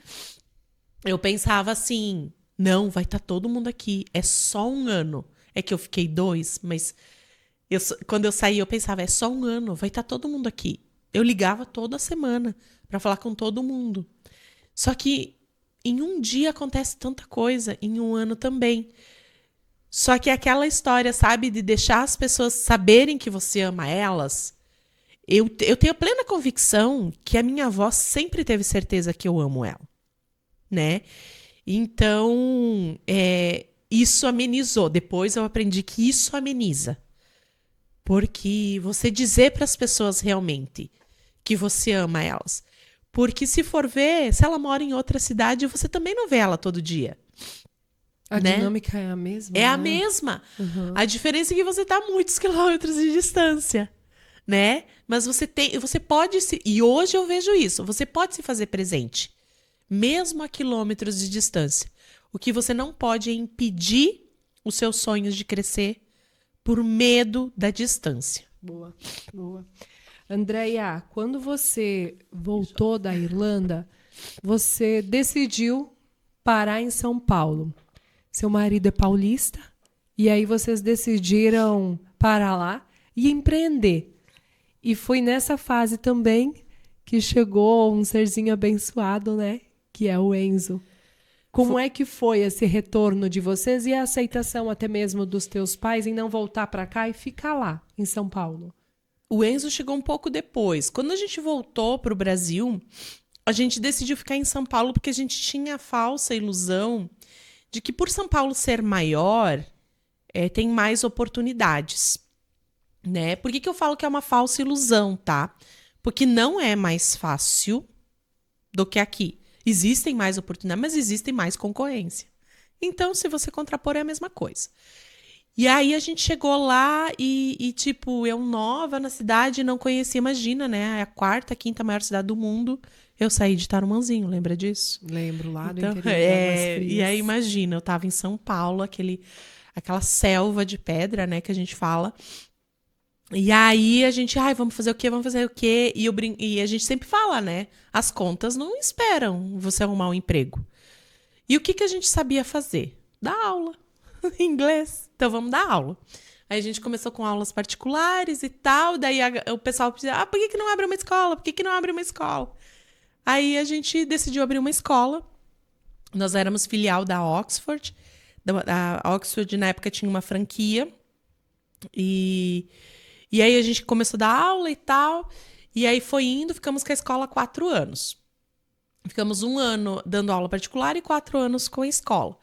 Eu pensava assim, não, vai estar todo mundo aqui, é só 1 ano. É que eu fiquei 2, mas quando eu saí eu pensava, é só 1 ano, vai estar todo mundo aqui. Eu ligava toda semana para falar com todo mundo. Só que em um dia acontece tanta coisa, em 1 ano também. Só que é aquela história, sabe, de deixar as pessoas saberem que você ama elas. Eu tenho plena convicção que a minha avó sempre teve certeza que eu amo ela, né? Então, isso amenizou. Depois eu aprendi que isso ameniza. Porque você dizer para as pessoas realmente que você ama elas. Porque se for ver, se ela mora em outra cidade, você também não vê ela todo dia. A né? dinâmica é a mesma? É a né? mesma. Uhum. A diferença é que você está a muitos quilômetros de distância, né? Mas você pode se... E hoje eu vejo isso. Você pode se fazer presente, mesmo a quilômetros de distância. O que você não pode é impedir os seus sonhos de crescer por medo da distância. Boa, boa. Andréia, quando você voltou da Irlanda, você decidiu parar em São Paulo. Seu marido é paulista, e aí vocês decidiram parar lá e empreender. E foi nessa fase também que chegou um serzinho abençoado, né? Que é o Enzo. Como é que foi esse retorno de vocês e a aceitação até mesmo dos teus pais em não voltar para cá e ficar lá, em São Paulo? O Enzo chegou um pouco depois. Quando a gente voltou para o Brasil, a gente decidiu ficar em São Paulo porque a gente tinha a falsa ilusão de que por São Paulo ser maior, tem mais oportunidades, né? Por que eu falo que é uma falsa ilusão, tá? Porque não é mais fácil do que aqui. Existem mais oportunidades, mas existem mais concorrência. Então, se você contrapor, é a mesma coisa. E aí a gente chegou lá e tipo, eu nova na cidade, não conhecia, imagina, né? É a 4ª, 5ª maior cidade do mundo. Eu saí de Tarumãzinho, lembra disso? Lembro, lá do Então, interior das Águas Frias. e aí imagina, eu tava em São Paulo, aquela selva de pedra, né, que a gente fala. E aí a gente, vamos fazer o quê? Vamos fazer o quê? E a gente sempre fala, né? As contas não esperam você arrumar um emprego. E o que a gente sabia fazer? Dar aula. inglês, então vamos dar aula. Aí a gente começou com aulas particulares e tal, daí o pessoal dizia, por que não abre uma escola? Por que não abre uma escola? Aí a gente decidiu abrir uma escola. Nós éramos filial da Oxford. A Oxford, na época, tinha uma franquia. E aí a gente começou a dar aula e tal. E aí foi indo, ficamos com a escola 4 anos. Ficamos 1 ano dando aula particular e 4 anos com a escola.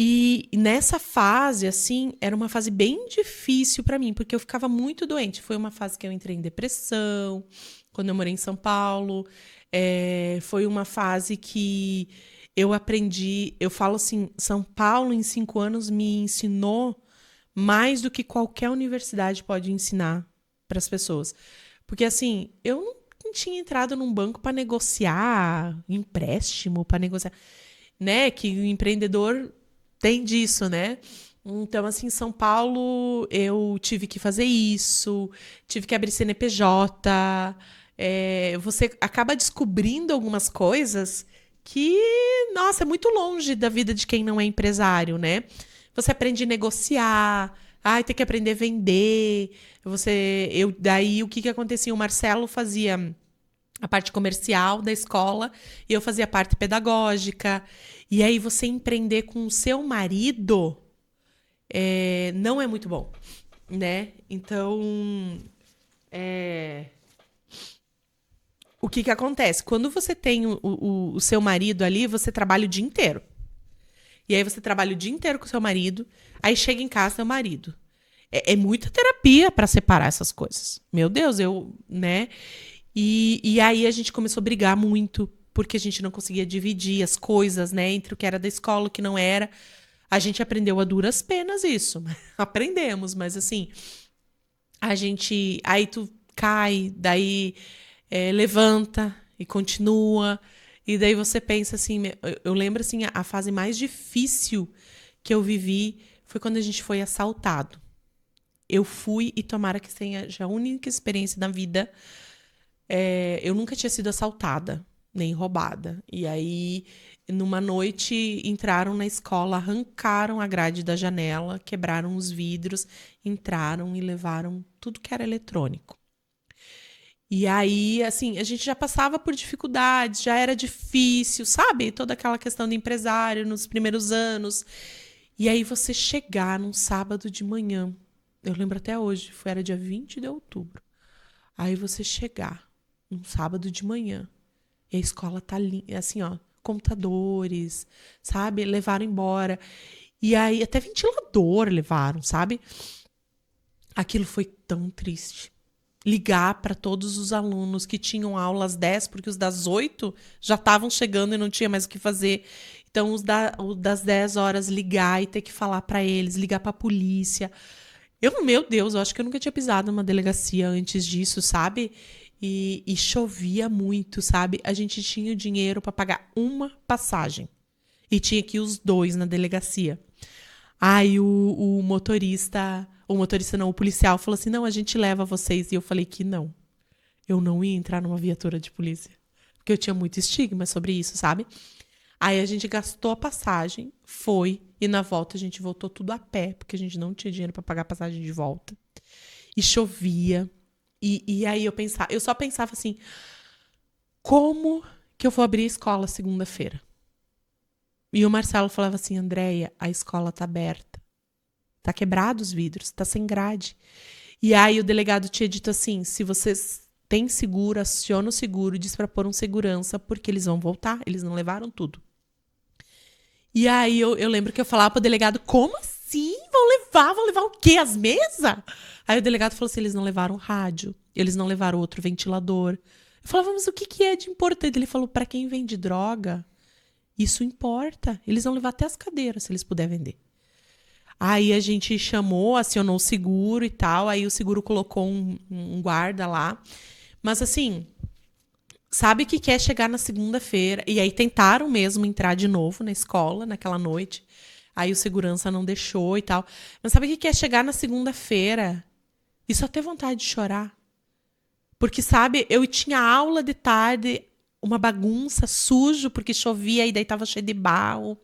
E nessa fase, assim, era uma fase bem difícil para mim, porque eu ficava muito doente. Foi uma fase que eu entrei em depressão, quando eu morei em São Paulo. Foi uma fase que eu aprendi... Eu falo assim, São Paulo, em 5 anos, me ensinou mais do que qualquer universidade pode ensinar para as pessoas. Porque, assim, eu não tinha entrado num banco para negociar empréstimo, para negociar... Né? Que o empreendedor... tem disso, né? Então, assim, em São Paulo, eu tive que fazer isso, tive que abrir CNPJ. Você acaba descobrindo algumas coisas que, nossa, é muito longe da vida de quem não é empresário, né? Você aprende a negociar, tem que aprender a vender. Daí, o que acontecia? O Marcelo fazia a parte comercial da escola e eu fazia a parte pedagógica. E aí você empreender com o seu marido não é muito bom, né? Então, o que acontece? Quando você tem o seu marido ali, você trabalha o dia inteiro. E aí você trabalha o dia inteiro com o seu marido, aí chega em casa seu marido. É muita terapia para separar essas coisas. Meu Deus, né? E aí a gente começou a brigar muito, porque a gente não conseguia dividir as coisas, né, entre o que era da escola e o que não era. A gente aprendeu a duras penas isso. Aprendemos, mas assim, aí tu cai, daí levanta e continua. E daí você pensa assim, eu lembro assim, a fase mais difícil que eu vivi foi quando a gente foi assaltado. Eu fui, e tomara que seja a única experiência na vida, eu nunca tinha sido assaltada, nem roubada. E aí, numa noite, entraram na escola, arrancaram a grade da janela, quebraram os vidros, entraram e levaram tudo que era eletrônico. E aí, assim, a gente já passava por dificuldades, já era difícil, sabe? Toda aquela questão do empresário nos primeiros anos. E aí você chegar num sábado de manhã, eu lembro até hoje, era dia 20 de outubro. Aí você chegar num sábado de manhã, e a escola tá assim, ó, computadores, sabe? Levaram embora. E aí até ventilador levaram, sabe? Aquilo foi tão triste. Ligar para todos os alunos que tinham aula às 10, porque os das 8 já estavam chegando e não tinha mais o que fazer. Então, os das 10 horas ligar e ter que falar para eles, ligar para a polícia. Meu Deus, eu acho que eu nunca tinha pisado numa delegacia antes disso, sabe? E chovia muito, sabe? A gente tinha o dinheiro para pagar uma passagem. E tinha que ir os 2 na delegacia. Aí o motorista não, o policial falou assim, não, a gente leva vocês. E eu falei que não. Eu não ia entrar numa viatura de polícia. Porque eu tinha muito estigma sobre isso, sabe? Aí a gente gastou a passagem, foi, e na volta a gente voltou tudo a pé, porque a gente não tinha dinheiro para pagar a passagem de volta. E chovia. E aí eu só pensava assim, como que eu vou abrir a escola segunda-feira? E o Marcelo falava assim, Andréia, a escola tá aberta. Tá quebrado os vidros, tá sem grade. E aí o delegado tinha dito assim, se vocês têm seguro, aciona o seguro, diz pra pôr um segurança, porque eles vão voltar, eles não levaram tudo. E aí eu lembro que eu falava pro delegado, como assim? Vão levar o quê? As mesas? Aí o delegado falou assim, eles não levaram rádio, eles não levaram outro ventilador. Eu falava, mas o que é de importante? Ele falou, pra quem vende droga, isso importa. Eles vão levar até as cadeiras, se eles puderem vender. Aí a gente chamou, acionou o seguro e tal. Aí o seguro colocou um guarda lá. Mas assim, sabe o que é chegar na segunda-feira? E aí tentaram mesmo entrar de novo na escola naquela noite. Aí o segurança não deixou e tal. Mas sabe o que é chegar na segunda-feira e só ter vontade de chorar? Porque, sabe, eu tinha aula de tarde, uma bagunça, sujo, porque chovia e daí tava cheio de barro.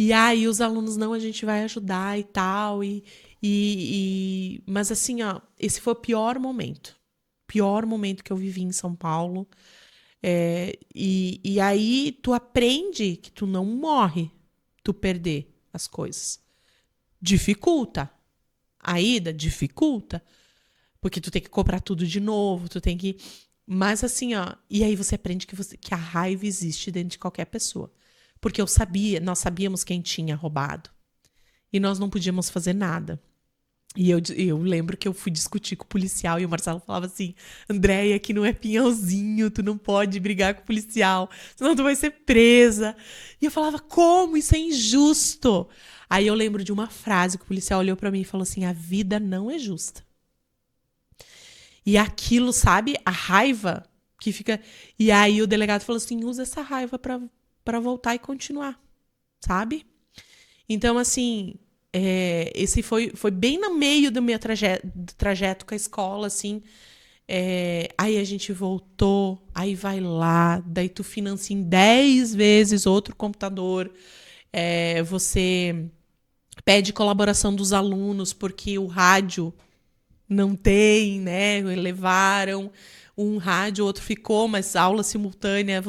E aí os alunos, não, a gente vai ajudar e tal. Mas assim, ó, esse foi o pior momento. Pior momento que eu vivi em São Paulo. E aí tu aprende que tu não morre tu perder as coisas. Dificulta. A ida dificulta. Porque tu tem que comprar tudo de novo, tu tem que... Mas assim, ó, e aí você aprende que a raiva existe dentro de qualquer pessoa. Porque nós sabíamos quem tinha roubado. E nós não podíamos fazer nada. E eu lembro que eu fui discutir com o policial e o Marcelo falava assim, Andréia, aqui não é pinhalzinho, tu não pode brigar com o policial, senão tu vai ser presa. E eu falava, como? Isso é injusto. Aí eu lembro de uma frase que o policial olhou pra mim e falou assim, a vida não é justa. E aquilo, sabe? A raiva que fica... E aí o delegado falou assim, usa essa raiva pra voltar e continuar, sabe? Então, assim, esse foi bem no meio do meu trajeto com a escola, assim. Aí a gente voltou, aí vai lá, daí tu financia em 10 vezes outro computador. Você pede colaboração dos alunos, porque o rádio não tem, né? Levaram um rádio, outro ficou, mas aula simultânea,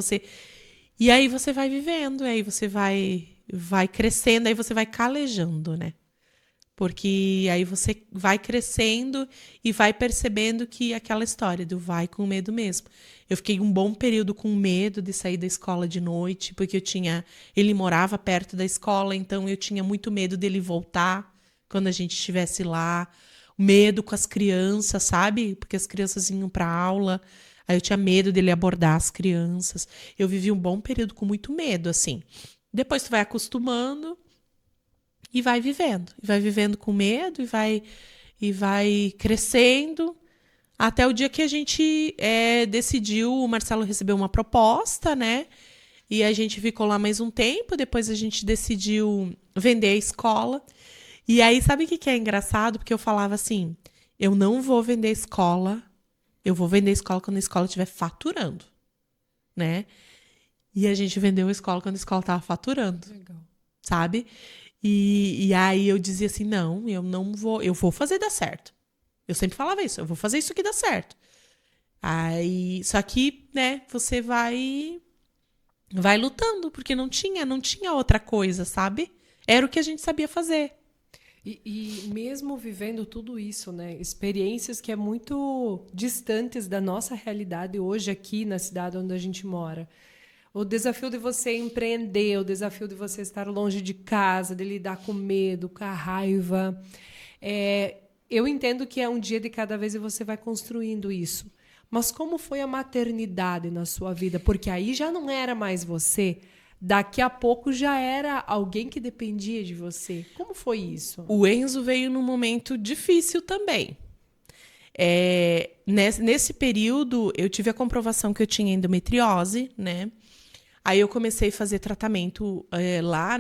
E aí você vai vivendo, aí você vai crescendo, aí você vai calejando, né? Porque aí você vai crescendo e vai percebendo que aquela história do vai com medo mesmo. Eu fiquei um bom período com medo de sair da escola de noite, porque ele morava perto da escola, então eu tinha muito medo dele voltar quando a gente estivesse lá. Medo com as crianças, sabe? Porque as crianças iam para aula, aí eu tinha medo dele abordar as crianças. Eu vivi um bom período com muito medo, assim. Depois tu vai acostumando e vai vivendo com medo e vai crescendo até o dia que a gente decidiu, o Marcelo recebeu uma proposta, né? E a gente ficou lá mais um tempo, depois a gente decidiu vender a escola. E aí, sabe o que é engraçado? Porque eu falava assim, eu não vou vender a escola, eu vou vender a escola quando a escola estiver faturando, né? E a gente vendeu a escola quando a escola estava faturando. Legal. Sabe? E aí eu dizia assim, não, eu vou fazer dar certo. Eu sempre falava isso, eu vou fazer isso que dá certo. Aí, só que, né, você vai lutando, porque não tinha outra coisa, sabe? Era o que a gente sabia fazer. E mesmo vivendo tudo isso, né? Experiências que é muito distantes da nossa realidade hoje aqui na cidade onde a gente mora. O desafio de você empreender, o desafio de você estar longe de casa, de lidar com medo, com a raiva. Eu entendo que é um dia de cada vez e você vai construindo isso. Mas como foi a maternidade na sua vida? Porque aí já não era mais você. Daqui a pouco já era alguém que dependia de você. Como foi isso? O Enzo veio num momento difícil também. Nesse período, eu tive a comprovação que eu tinha endometriose, né? Aí eu comecei a fazer tratamento lá.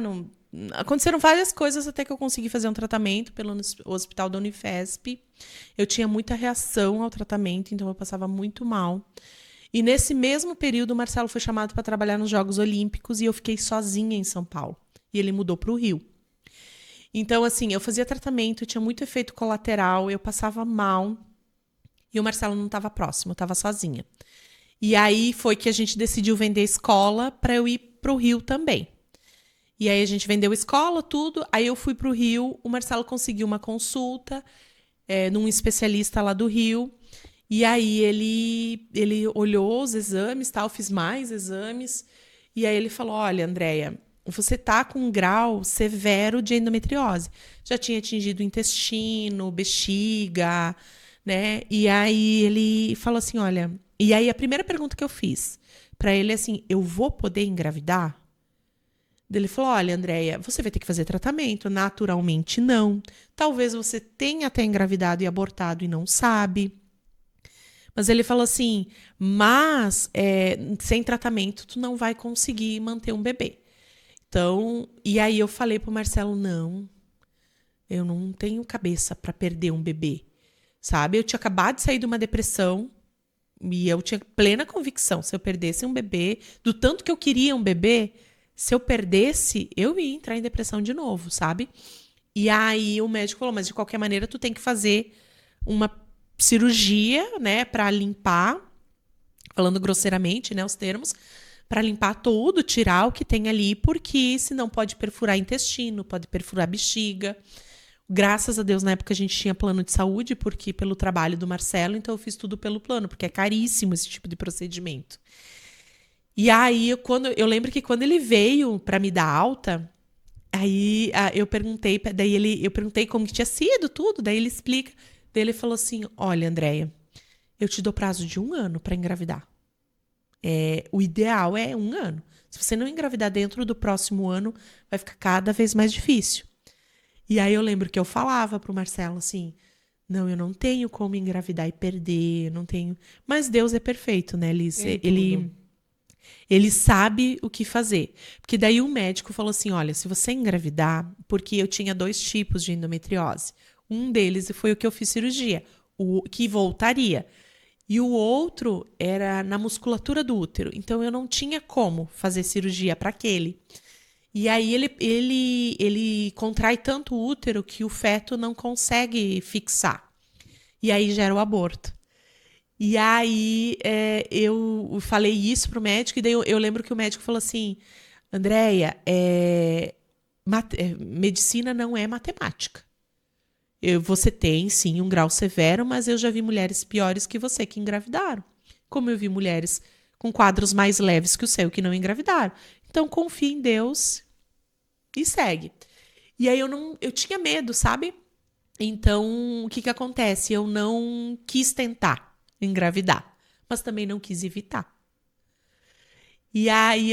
Aconteceram várias coisas até que eu consegui fazer um tratamento pelo hospital da Unifesp. Eu tinha muita reação ao tratamento, então eu passava muito mal. E nesse mesmo período, o Marcelo foi chamado para trabalhar nos Jogos Olímpicos e eu fiquei sozinha em São Paulo. E ele mudou para o Rio. Então, assim, eu fazia tratamento, eu tinha muito efeito colateral, eu passava mal. E o Marcelo não estava próximo, eu estava sozinha. E aí foi que a gente decidiu vender a escola para eu ir para o Rio também. E aí a gente vendeu a escola, tudo. Aí eu fui para o Rio, o Marcelo conseguiu uma consulta num especialista lá do Rio. E aí ele olhou os exames, tal, fiz mais exames. E aí ele falou, olha, Andréia, você tá com um grau severo de endometriose. Já tinha atingido o intestino, bexiga, né? E aí ele falou assim, olha... E aí a primeira pergunta que eu fiz para ele é assim, eu vou poder engravidar? Ele falou, olha, Andréia, você vai ter que fazer tratamento. Naturalmente, não. Talvez você tenha até engravidado e abortado e não sabe. Mas ele falou assim, sem tratamento, tu não vai conseguir manter um bebê. Então, e aí eu falei pro Marcelo, não, eu não tenho cabeça para perder um bebê, sabe? Eu tinha acabado de sair de uma depressão e eu tinha plena convicção, se eu perdesse um bebê, do tanto que eu queria um bebê, Se eu perdesse, eu ia entrar em depressão de novo, sabe? E aí o médico falou, mas de qualquer maneira tu tem que fazer uma cirurgia, né, pra limpar, falando grosseiramente, né, os termos, pra limpar tudo, tirar o que tem ali, porque senão pode perfurar intestino, pode perfurar bexiga. Graças a Deus, na época a gente tinha plano de saúde, porque pelo trabalho do Marcelo, então eu fiz tudo pelo plano, porque é caríssimo esse tipo de procedimento. E aí, eu lembro que quando ele veio para me dar alta, aí eu perguntei, eu perguntei como que tinha sido tudo, daí ele explica, daí ele falou assim, olha, Andréia, eu te dou prazo de 1 ano para engravidar. O ideal é 1 ano. Se você não engravidar dentro do próximo ano, vai ficar cada vez mais difícil. E aí eu lembro que eu falava pro Marcelo assim, não, eu não tenho como engravidar e perder, eu não tenho... Mas Deus é perfeito, né, Liz? Ele sabe o que fazer. Porque daí o médico falou assim, olha, se você engravidar, porque eu tinha 2 tipos de endometriose. Um deles foi o que eu fiz cirurgia, o que voltaria. E o outro era na musculatura do útero. Então eu não tinha como fazer cirurgia para aquele. E aí ele contrai tanto o útero que o feto não consegue fixar. E aí gera o aborto. E aí eu falei isso pro médico, e daí eu lembro que o médico falou assim, Andréia, medicina não é matemática. Você tem, sim, um grau severo, mas eu já vi mulheres piores que você que engravidaram. Como eu vi mulheres com quadros mais leves que o seu que não engravidaram. Então, confie em Deus e segue. E aí eu tinha medo, sabe? Então, o que acontece? Eu não quis tentar engravidar, mas também não quis evitar. E aí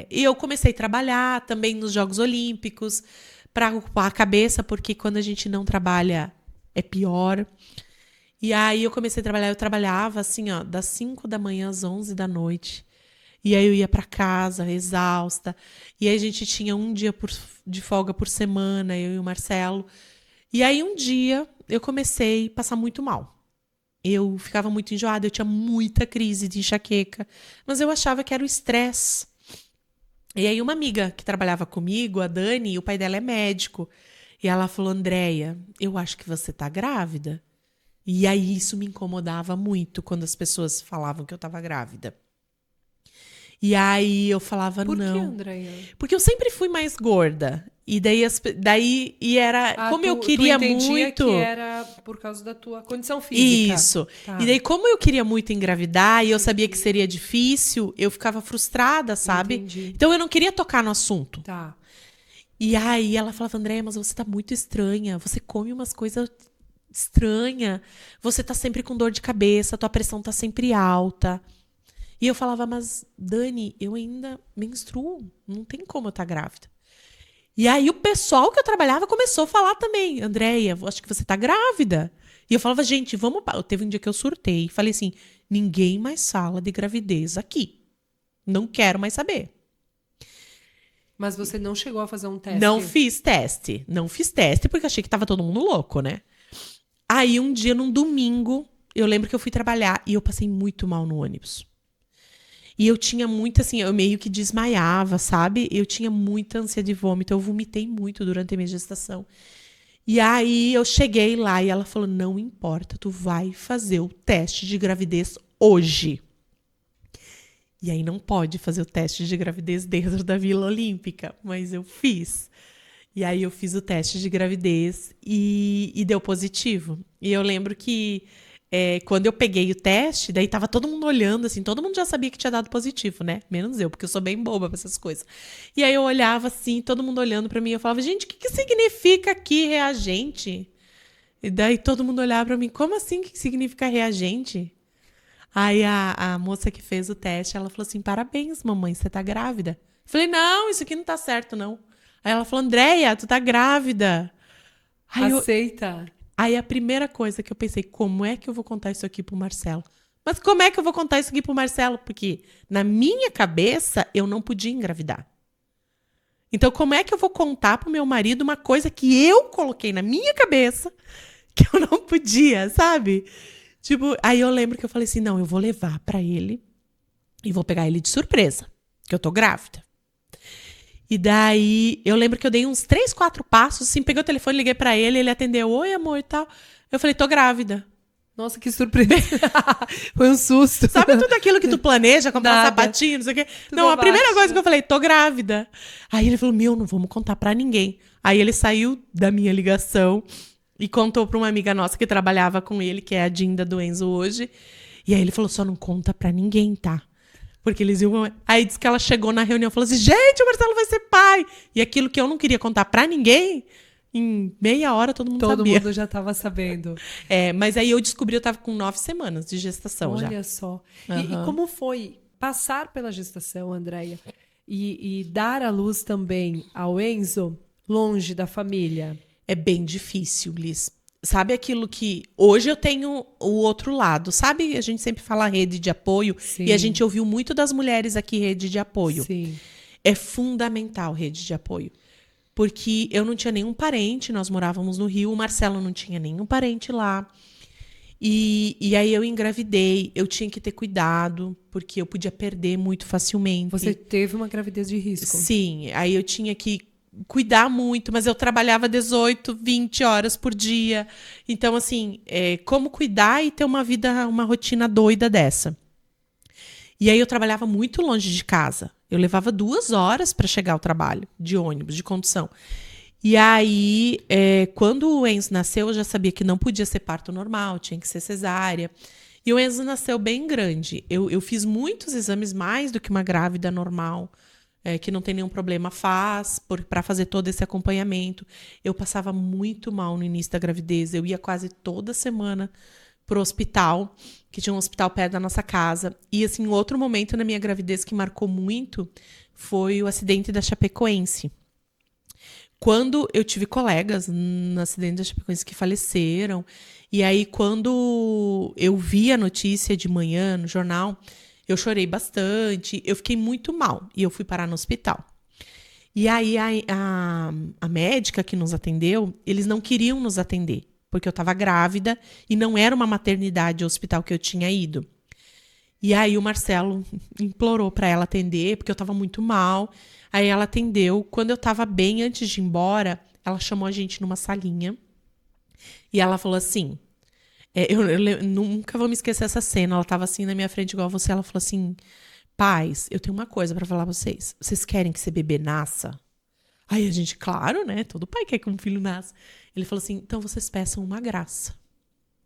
eu comecei a trabalhar também nos Jogos Olímpicos para ocupar a cabeça, porque quando a gente não trabalha é pior. E aí eu comecei a trabalhar, eu trabalhava assim, ó, das 5 da manhã às 11 da noite. E aí eu ia para casa, exausta. E aí a gente tinha um dia de folga por semana, eu e o Marcelo. E aí um dia eu comecei a passar muito mal. Eu ficava muito enjoada, eu tinha muita crise de enxaqueca. Mas eu achava que era o estresse. E aí uma amiga que trabalhava comigo, a Dani, o pai dela é médico. E ela falou, Andréia, eu acho que você tá grávida. E aí isso me incomodava muito quando as pessoas falavam que eu estava grávida. E aí eu falava, Por não. que, Andréia? Porque eu sempre fui mais gorda. E daí era como eu queria tu entendia muito. Que era por causa da tua condição física. Isso. Tá. E daí, como eu queria muito engravidar e eu sabia que seria difícil, eu ficava frustrada, sabe? Entendi. Então eu não queria tocar no assunto. Tá. E aí ela falava, Andréia, mas você tá muito estranha. Você come umas coisas estranhas. Você tá sempre com dor de cabeça, tua pressão tá sempre alta. E eu falava, mas Dani, eu ainda menstruo. Não tem como eu estar grávida. E aí o pessoal que eu trabalhava começou a falar também. Andréia, acho que você tá grávida. E eu falava, gente, vamos... Teve um dia que eu surtei. Falei assim, ninguém mais fala de gravidez aqui. Não quero mais saber. Mas você não chegou a fazer um teste? Não fiz teste. Não fiz teste porque achei que tava todo mundo louco, né? Aí um dia, num domingo, eu lembro que eu fui trabalhar e eu passei muito mal no ônibus. E eu tinha muito, assim, eu meio que desmaiava, sabe? Eu tinha muita ânsia de vômito, eu vomitei muito durante a minha gestação. E aí eu cheguei lá e ela falou, não importa, tu vai fazer o teste de gravidez hoje. E aí não pode fazer o teste de gravidez dentro da Vila Olímpica, mas eu fiz. E aí eu fiz o teste de gravidez e deu positivo. E eu lembro que quando eu peguei o teste, daí tava todo mundo olhando, assim, todo mundo já sabia que tinha dado positivo, né? Menos eu, porque eu sou bem boba pra essas coisas. E aí eu olhava assim, todo mundo olhando pra mim, eu falava, gente, o que significa aqui reagente? E daí todo mundo olhava pra mim, como assim que significa reagente? Aí a moça que fez o teste, ela falou assim, parabéns, mamãe, você tá grávida. Eu falei, não, isso aqui não tá certo, não. Aí ela falou, Andréia, tu tá grávida. Aceita. Aí a primeira coisa que eu pensei, como é que eu vou contar isso aqui pro Marcelo? Mas como é que eu vou contar isso aqui pro Marcelo? Porque na minha cabeça eu não podia engravidar. Então como é que eu vou contar pro meu marido uma coisa que eu coloquei na minha cabeça que eu não podia, sabe? Tipo, aí eu lembro que eu falei assim, não, eu vou levar pra ele e vou pegar ele de surpresa. que eu tô grávida. E daí, eu lembro que eu dei uns 3, 4 passos, assim, peguei o telefone, liguei pra ele, ele atendeu, oi, amor, e tal. Eu falei, tô grávida. Nossa, que surpresa. Foi um susto. Sabe tudo aquilo que tu planeja, comprar um Nada. sapatinho, não sei o quê? Tudo Não, a primeira abaixo. coisa que eu falei, tô grávida. Aí ele falou, não vamos contar pra ninguém. Aí ele saiu da minha ligação e contou pra uma amiga nossa que trabalhava com ele, que é a Dinda do Enzo hoje. E aí ele falou, só não conta pra ninguém, tá? Porque eles iam... Aí disse que ela chegou na reunião e falou assim, gente, o Marcelo vai ser pai. E aquilo que eu não queria contar pra ninguém, em meia hora todo mundo Todo sabia. mundo já estava sabendo. Mas aí eu descobri, eu tava com 9 semanas de gestação já. Olha só. Aham. E como foi passar pela gestação, Andréia? E dar à luz também ao Enzo, longe da família? É bem difícil, Liz. Sabe aquilo que... Hoje eu tenho o outro lado. Sabe, a gente sempre fala rede de apoio. Sim. E a gente ouviu muito das mulheres aqui, rede de apoio. Sim. É fundamental rede de apoio. Porque eu não tinha nenhum parente, nós morávamos no Rio, o Marcelo não tinha nenhum parente lá. E aí eu engravidei, eu tinha que ter cuidado, porque eu podia perder muito facilmente. Você teve uma gravidez de risco. Sim, aí eu tinha que cuidar muito, mas eu trabalhava 18, 20 horas por dia. Então, assim, como cuidar e ter uma vida, uma rotina doida dessa? E aí eu trabalhava muito longe de casa. Eu levava 2 horas para chegar ao trabalho, de ônibus, de condução. E aí, quando o Enzo nasceu, eu já sabia que não podia ser parto normal, tinha que ser cesárea. E o Enzo nasceu bem grande. Eu fiz muitos exames, mais do que uma grávida normal, que não tem nenhum problema, faz, para fazer todo esse acompanhamento. Eu passava muito mal no início da gravidez. Eu ia quase toda semana pro hospital, que tinha um hospital perto da nossa casa. E, assim, outro momento na minha gravidez que marcou muito foi o acidente da Chapecoense. Quando eu tive colegas no acidente da Chapecoense que faleceram, e aí quando eu vi a notícia de manhã no jornal, eu chorei bastante, eu fiquei muito mal e eu fui parar no hospital. E aí a médica que nos atendeu, eles não queriam nos atender, porque eu estava grávida e não era uma maternidade ou hospital que eu tinha ido. E aí o Marcelo implorou para ela atender, porque eu estava muito mal. Aí ela atendeu. Quando eu estava bem, antes de ir embora, ela chamou a gente numa salinha. E ela falou assim... eu nunca vou me esquecer essa cena. Ela estava assim na minha frente, igual você. Ela falou assim... Pais, eu tenho uma coisa para falar pra vocês. Vocês querem que esse bebê nasça? Aí a gente, claro, né? Todo pai quer que um filho nasça. Ele falou assim, então vocês peçam uma graça.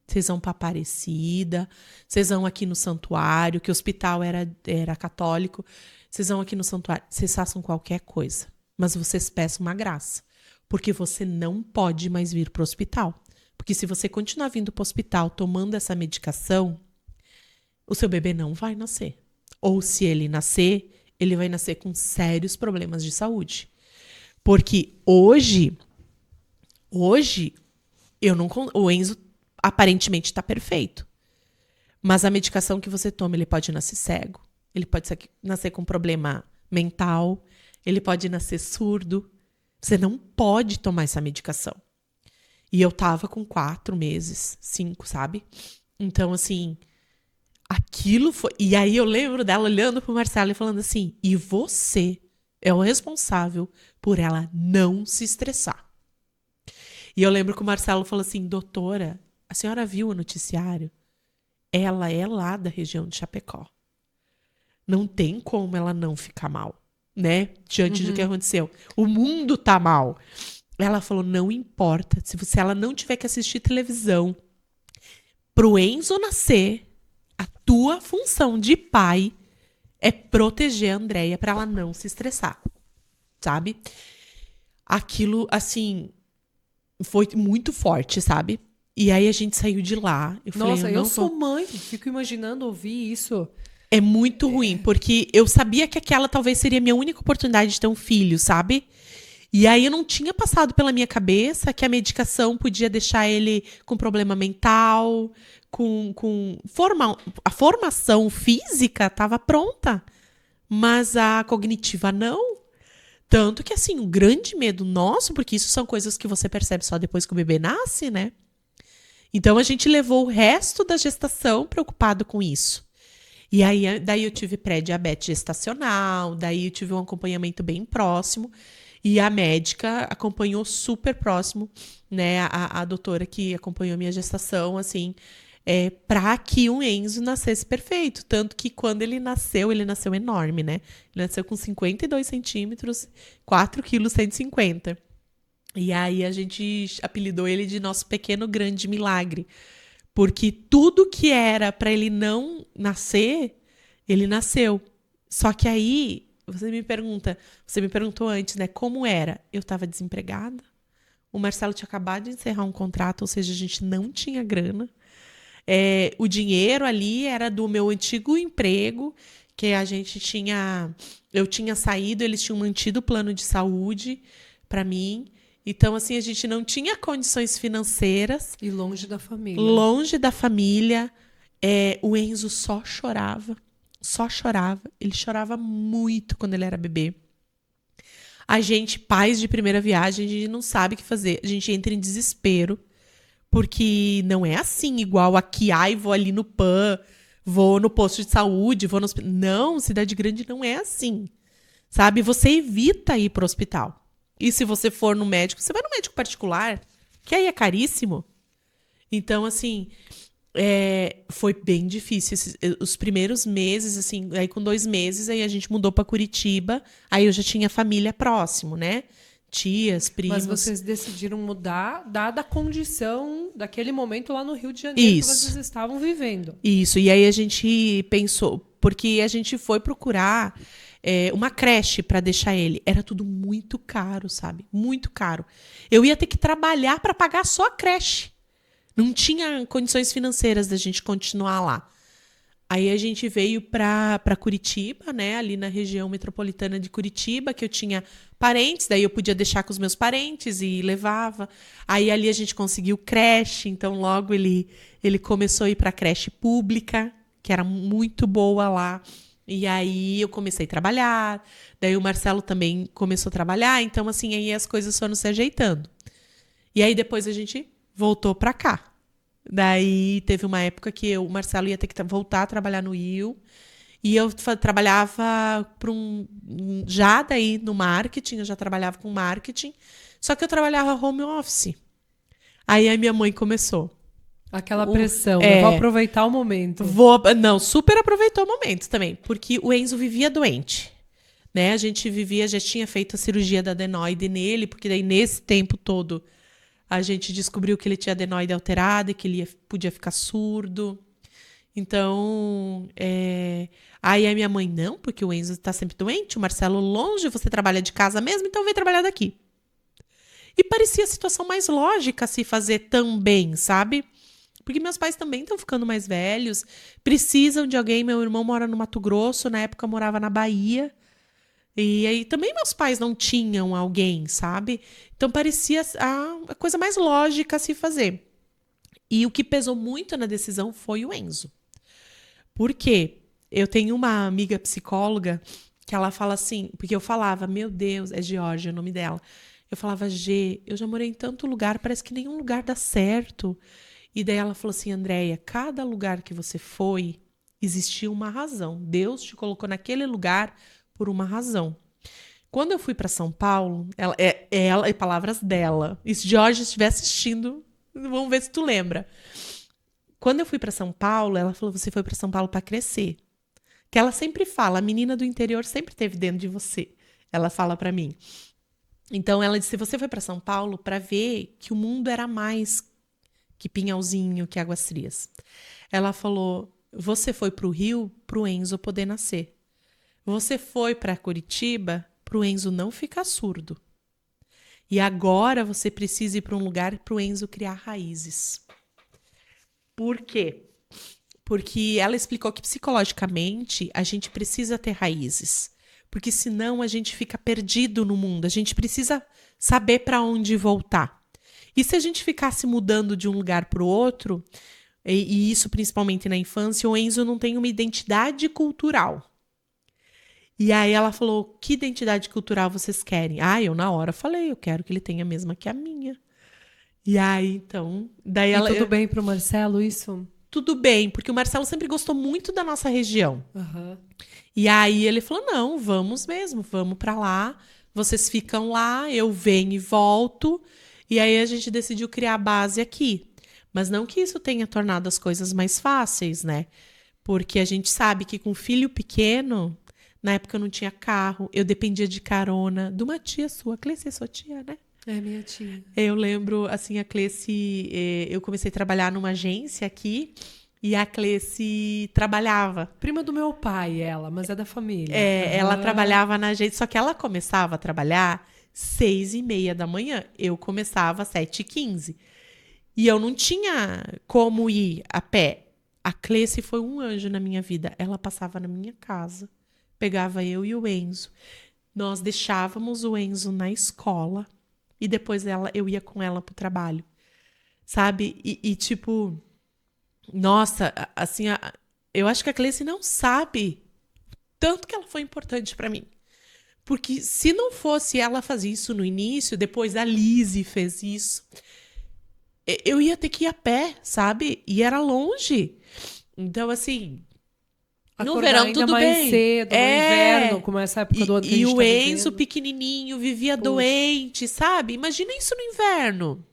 Vocês vão para Aparecida, vocês vão aqui no santuário, que o hospital era católico. Vocês vão aqui no santuário, vocês façam qualquer coisa, mas vocês peçam uma graça, porque você não pode mais vir para o hospital. Porque se você continuar vindo para o hospital tomando essa medicação, o seu bebê não vai nascer. Ou se ele nascer, ele vai nascer com sérios problemas de saúde. Porque hoje o Enzo aparentemente está perfeito. Mas a medicação que você toma, ele pode nascer cego, ele pode nascer com problema mental, ele pode nascer surdo. Você não pode tomar essa medicação. E eu tava com 4 meses, 5, sabe? Então, assim, aquilo foi... E aí eu lembro dela olhando pro Marcelo e falando assim, e você é o responsável por ela não se estressar. E eu lembro que o Marcelo falou assim, doutora, a senhora viu o noticiário? Ela é lá da região de Chapecó. Não tem como ela não ficar mal, né? Diante do que aconteceu. O mundo tá mal. Ela falou, não importa. Se ela não tiver que assistir televisão, pro Enzo nascer, a tua função de pai é proteger a Andréia pra ela não se estressar. Sabe? Aquilo, assim, foi muito forte, sabe? E aí a gente saiu de lá. Nossa, eu sou mãe, fico imaginando ouvir isso. É muito ruim, porque eu sabia que aquela talvez seria a minha única oportunidade de ter um filho, sabe? E aí eu não tinha passado pela minha cabeça que a medicação podia deixar ele com problema mental, a formação física estava pronta, mas a cognitiva não. Tanto que, assim, o grande medo nosso, porque isso são coisas que você percebe só depois que o bebê nasce, né? Então, a gente levou o resto da gestação preocupado com isso. E aí, daí eu tive pré-diabetes gestacional, daí eu tive um acompanhamento bem próximo. E a médica acompanhou super próximo, né? A doutora que acompanhou a minha gestação, assim, para que o Enzo nascesse perfeito. Tanto que quando ele nasceu enorme, né? Ele nasceu com 52 centímetros, 4 quilos 150. E aí a gente apelidou ele de nosso pequeno grande milagre. Porque tudo que era para ele não nascer, ele nasceu. Só que aí, você me perguntou antes, né, como era? Eu estava desempregada. O Marcelo tinha acabado de encerrar um contrato, ou seja, a gente não tinha grana. O dinheiro ali era do meu antigo emprego, que a gente tinha... Eu tinha saído, eles tinham mantido o plano de saúde para mim. Então, assim, a gente não tinha condições financeiras. E longe da família. Longe da família. O Enzo só chorava. Só chorava. Ele chorava muito quando ele era bebê. A gente, pais de primeira viagem, a gente não sabe o que fazer. A gente entra em desespero. Porque não é assim, igual aqui. Ai, vou ali no PAN, vou no posto de saúde, vou no hospital. Não, cidade grande não é assim. Sabe? Você evita ir para o hospital. E se você for no médico, você vai no médico particular, que aí é caríssimo. Então, assim, foi bem difícil. Os primeiros meses, assim, aí com 2 meses, aí a gente mudou para Curitiba. Aí eu já tinha família próximo, né? Tias, primos. Mas vocês decidiram mudar, dada a condição daquele momento lá no Rio de Janeiro que vocês estavam vivendo. Isso, e aí a gente pensou, porque a gente foi procurar uma creche para deixar ele. Era tudo muito caro, sabe? Muito caro. Eu ia ter que trabalhar para pagar só a creche. Não tinha condições financeiras da gente continuar lá. Aí a gente veio para Curitiba, né? Ali na região metropolitana de Curitiba, que eu tinha parentes, daí eu podia deixar com os meus parentes e levava. Aí ali a gente conseguiu creche, então logo ele começou a ir para a creche pública, que era muito boa lá. E aí eu comecei a trabalhar, daí o Marcelo também começou a trabalhar, então assim, aí as coisas foram se ajeitando. E aí depois a gente voltou para cá. Daí teve uma época que o Marcelo ia ter que voltar a trabalhar no Rio, e eu trabalhava já daí no marketing, eu já trabalhava com marketing, só que eu trabalhava home office. Aí a minha mãe começou. Aquela pressão, eu vou aproveitar o momento. Não, super aproveitou o momento também, porque o Enzo vivia doente, né? A gente já tinha feito a cirurgia da adenoide nele, porque daí nesse tempo todo a gente descobriu que ele tinha adenoide alterada e que ele podia ficar surdo. Então, aí a minha mãe, não, porque o Enzo está sempre doente, o Marcelo longe, você trabalha de casa mesmo, então vem trabalhar daqui. E parecia a situação mais lógica a se fazer também, sabe? Porque meus pais também estão ficando mais velhos, precisam de alguém. Meu irmão mora no Mato Grosso, na época morava na Bahia. E aí também meus pais não tinham alguém, sabe? Então parecia a coisa mais lógica a se fazer. E o que pesou muito na decisão foi o Enzo. Por quê? Eu tenho uma amiga psicóloga que ela fala assim, porque eu falava, meu Deus, é Georgia o nome dela. Eu falava, Gê, eu já morei em tanto lugar, parece que nenhum lugar dá certo. E daí ela falou assim, Andréia, cada lugar que você foi, existia uma razão. Deus te colocou naquele lugar por uma razão. Quando eu fui para São Paulo, ela e palavras dela, e se Jorge estiver assistindo, vamos ver se tu lembra. Quando eu fui para São Paulo, ela falou, você foi para São Paulo para crescer. Que ela sempre fala, a menina do interior sempre esteve dentro de você. Ela fala para mim. Então ela disse, você foi para São Paulo para ver que o mundo era mais que Pinhalzinho, que Águas Frias. Ela falou, você foi para o Rio para o Enzo poder nascer. Você foi para Curitiba para o Enzo não ficar surdo. E agora você precisa ir para um lugar para o Enzo criar raízes. Por quê? Porque ela explicou que psicologicamente a gente precisa ter raízes. Porque senão a gente fica perdido no mundo. A gente precisa saber para onde voltar. E se a gente ficasse mudando de um lugar para o outro, e isso principalmente na infância, o Enzo não tem uma identidade cultural. E aí ela falou, que identidade cultural vocês querem? Eu na hora falei, eu quero que ele tenha a mesma que a minha. E aí, então... Daí tudo bem pro Marcelo isso? tudo bem, porque o Marcelo sempre gostou muito da nossa região. Aham. E aí ele falou, não, vamos mesmo, vamos pra lá, vocês ficam lá, eu venho e volto. E aí a gente decidiu criar a base aqui. Mas não que isso tenha tornado as coisas mais fáceis, né? Porque a gente sabe que com filho pequeno, na época eu não tinha carro, eu dependia de carona de uma tia sua. A Cleci é sua tia, né? É minha tia. Eu lembro, assim, a Cleci, eu comecei a trabalhar numa agência aqui e a Cleci trabalhava. Prima do meu pai, ela, mas é da família. Ela Aham. trabalhava na agência, só que ela começava a trabalhar 6:30 da manhã. Eu começava às 7:15. E eu não tinha como ir a pé. A Cleci foi um anjo na minha vida. Ela passava na minha casa, pegava eu e o Enzo. Nós deixávamos o Enzo na escola e depois eu ia com ela pro trabalho, sabe? Tipo, nossa, assim, eu acho que a Cleci não sabe tanto que ela foi importante pra mim. Porque se não fosse ela fazer isso no início, depois a Lizzie fez isso, eu ia ter que ir a pé, sabe? E era longe. Então, assim, no Acordar verão ainda tudo mais bem. cedo, no inverno, como essa época do ano que a E gente o tá Enzo vivendo. pequenininho vivia Puxa. doente, sabe? Imagina isso no inverno.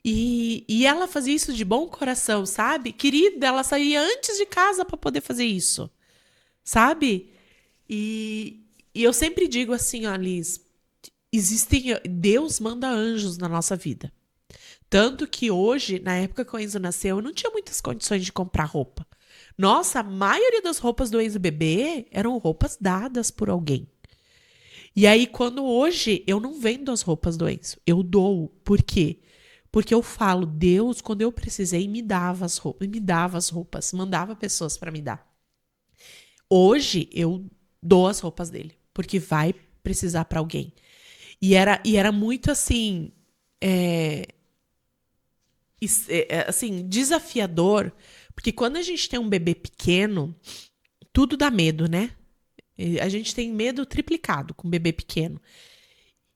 E ela fazia isso de bom coração, sabe? Querida, ela saía antes de casa para poder fazer isso, sabe? E eu sempre digo assim, ó, Liz, Deus manda anjos na nossa vida. Tanto que hoje, na época que o Enzo nasceu, eu não tinha muitas condições de comprar roupa. Nossa, a maioria das roupas do Enzo bebê eram roupas dadas por alguém. E aí, quando hoje eu não vendo as roupas do Enzo, eu dou. Por quê? Porque eu falo, Deus, quando eu precisei, me dava as roupas, mandava pessoas para me dar. Hoje eu dou as roupas dele, porque vai precisar para alguém. E era muito assim, assim, desafiador, porque quando a gente tem um bebê pequeno, tudo dá medo, né? A gente tem medo triplicado com um bebê pequeno.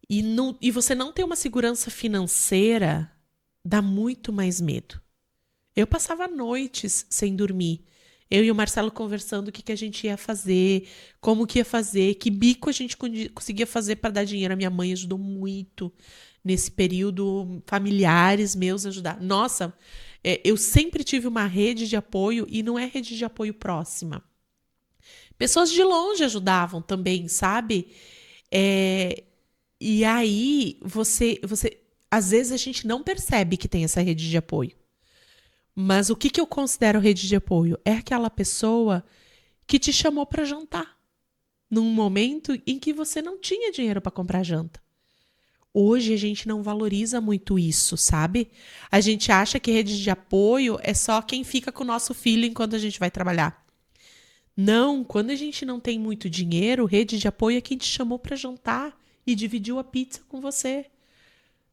E você não ter uma segurança financeira dá muito mais medo. Eu passava noites sem dormir. Eu e o Marcelo conversando o que a gente ia fazer, como que ia fazer, que bico a gente conseguia fazer para dar dinheiro. A minha mãe ajudou muito nesse período, familiares meus ajudaram. Nossa, eu sempre tive uma rede de apoio e não é rede de apoio próxima. Pessoas de longe ajudavam também, sabe? E aí, às vezes a gente não percebe que tem essa rede de apoio. Mas o que eu considero rede de apoio? É aquela pessoa que te chamou para jantar, num momento em que você não tinha dinheiro para comprar janta. Hoje a gente não valoriza muito isso, sabe? A gente acha que rede de apoio é só quem fica com o nosso filho enquanto a gente vai trabalhar. Não, quando a gente não tem muito dinheiro, rede de apoio é quem te chamou para jantar e dividiu a pizza com você.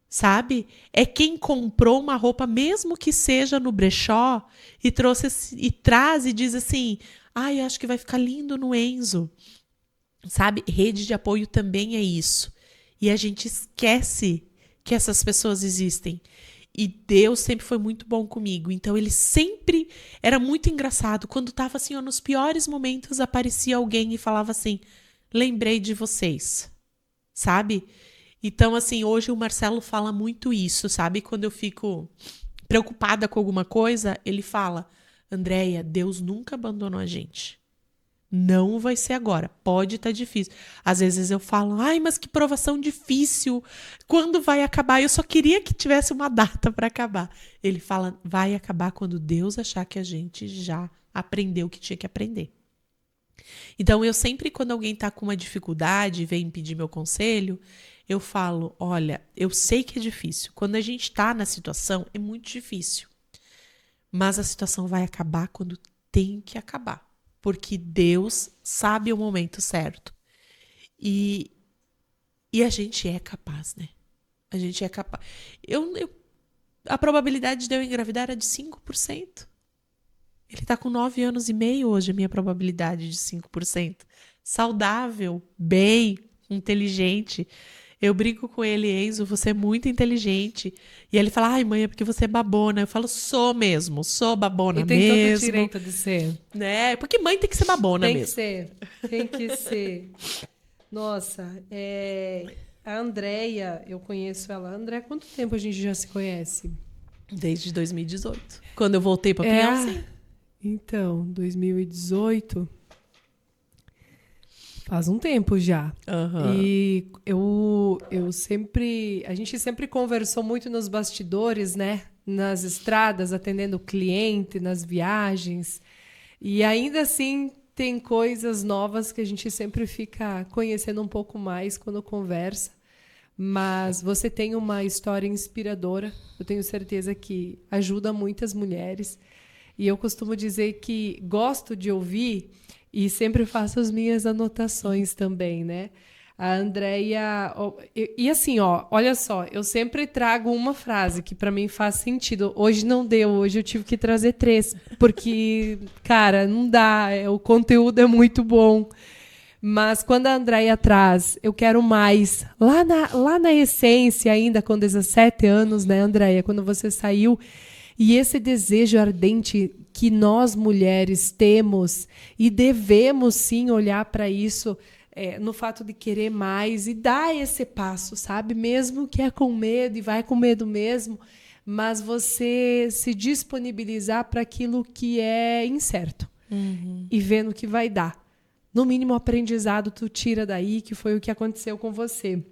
Sabe? É quem comprou uma roupa, mesmo que seja no brechó, e traz e diz assim: ai, acho que vai ficar lindo no Enzo. Sabe? Rede de apoio também é isso. E a gente esquece que essas pessoas existem. E Deus sempre foi muito bom comigo. Então, ele sempre era muito engraçado. Quando estava assim, ó, nos piores momentos, aparecia alguém e falava assim: lembrei de vocês. Sabe? Então, assim, hoje o Marcelo fala muito isso, sabe? Quando eu fico preocupada com alguma coisa, ele fala: Andréia, Deus nunca abandonou a gente. Não vai ser agora. Pode estar difícil. Às vezes eu falo: ai, mas que provação difícil. Quando vai acabar? Eu só queria que tivesse uma data para acabar. Ele fala: vai acabar quando Deus achar que a gente já aprendeu o que tinha que aprender. Então, eu sempre, quando alguém está com uma dificuldade e vem pedir meu conselho, eu falo: olha, eu sei que é difícil. Quando a gente está na situação, é muito difícil. Mas a situação vai acabar quando tem que acabar. Porque Deus sabe o momento certo. E a gente é capaz, né? A gente é capaz. A probabilidade de eu engravidar era de 5%. Ele está com 9 anos e meio hoje, a minha probabilidade de 5%. Saudável, bem, inteligente. Eu brinco com ele, Enzo, você é muito inteligente. E ele fala, ai, mãe, é porque você é babona. Eu falo, sou mesmo, sou babona E tem todo o mesmo. direito de ser. Né? Porque mãe tem que ser babona Tem que mesmo. ser. Tem que ser. Nossa, a Andrea, eu conheço ela. Andrea, quanto tempo a gente já se conhece? Desde 2018. Quando eu voltei pra Pinhão, sim. Então, 2018 faz um tempo já. Aham. E a gente sempre conversou muito nos bastidores, né? Nas estradas, atendendo o cliente, nas viagens. E ainda assim tem coisas novas que a gente sempre fica conhecendo um pouco mais quando conversa. Mas você tem uma história inspiradora. Eu tenho certeza que ajuda muitas mulheres. E eu costumo dizer que gosto de ouvir e sempre faço as minhas anotações também, né? A Andrea... E assim, ó, olha só, eu sempre trago uma frase que para mim faz sentido. Hoje não deu, hoje eu tive que trazer 3, porque, cara, não dá, o conteúdo é muito bom. Mas quando a Andrea traz, eu quero mais. Lá na essência, ainda com 17 anos, né, Andrea? Quando você saiu. E esse desejo ardente que nós mulheres temos e devemos sim olhar para isso, no fato de querer mais e dar esse passo, sabe? Mesmo que é com medo e vai com medo mesmo, mas você se disponibilizar para aquilo que é incerto e vendo o que vai dar. No mínimo, aprendizado tu tira daí, que foi o que aconteceu com você.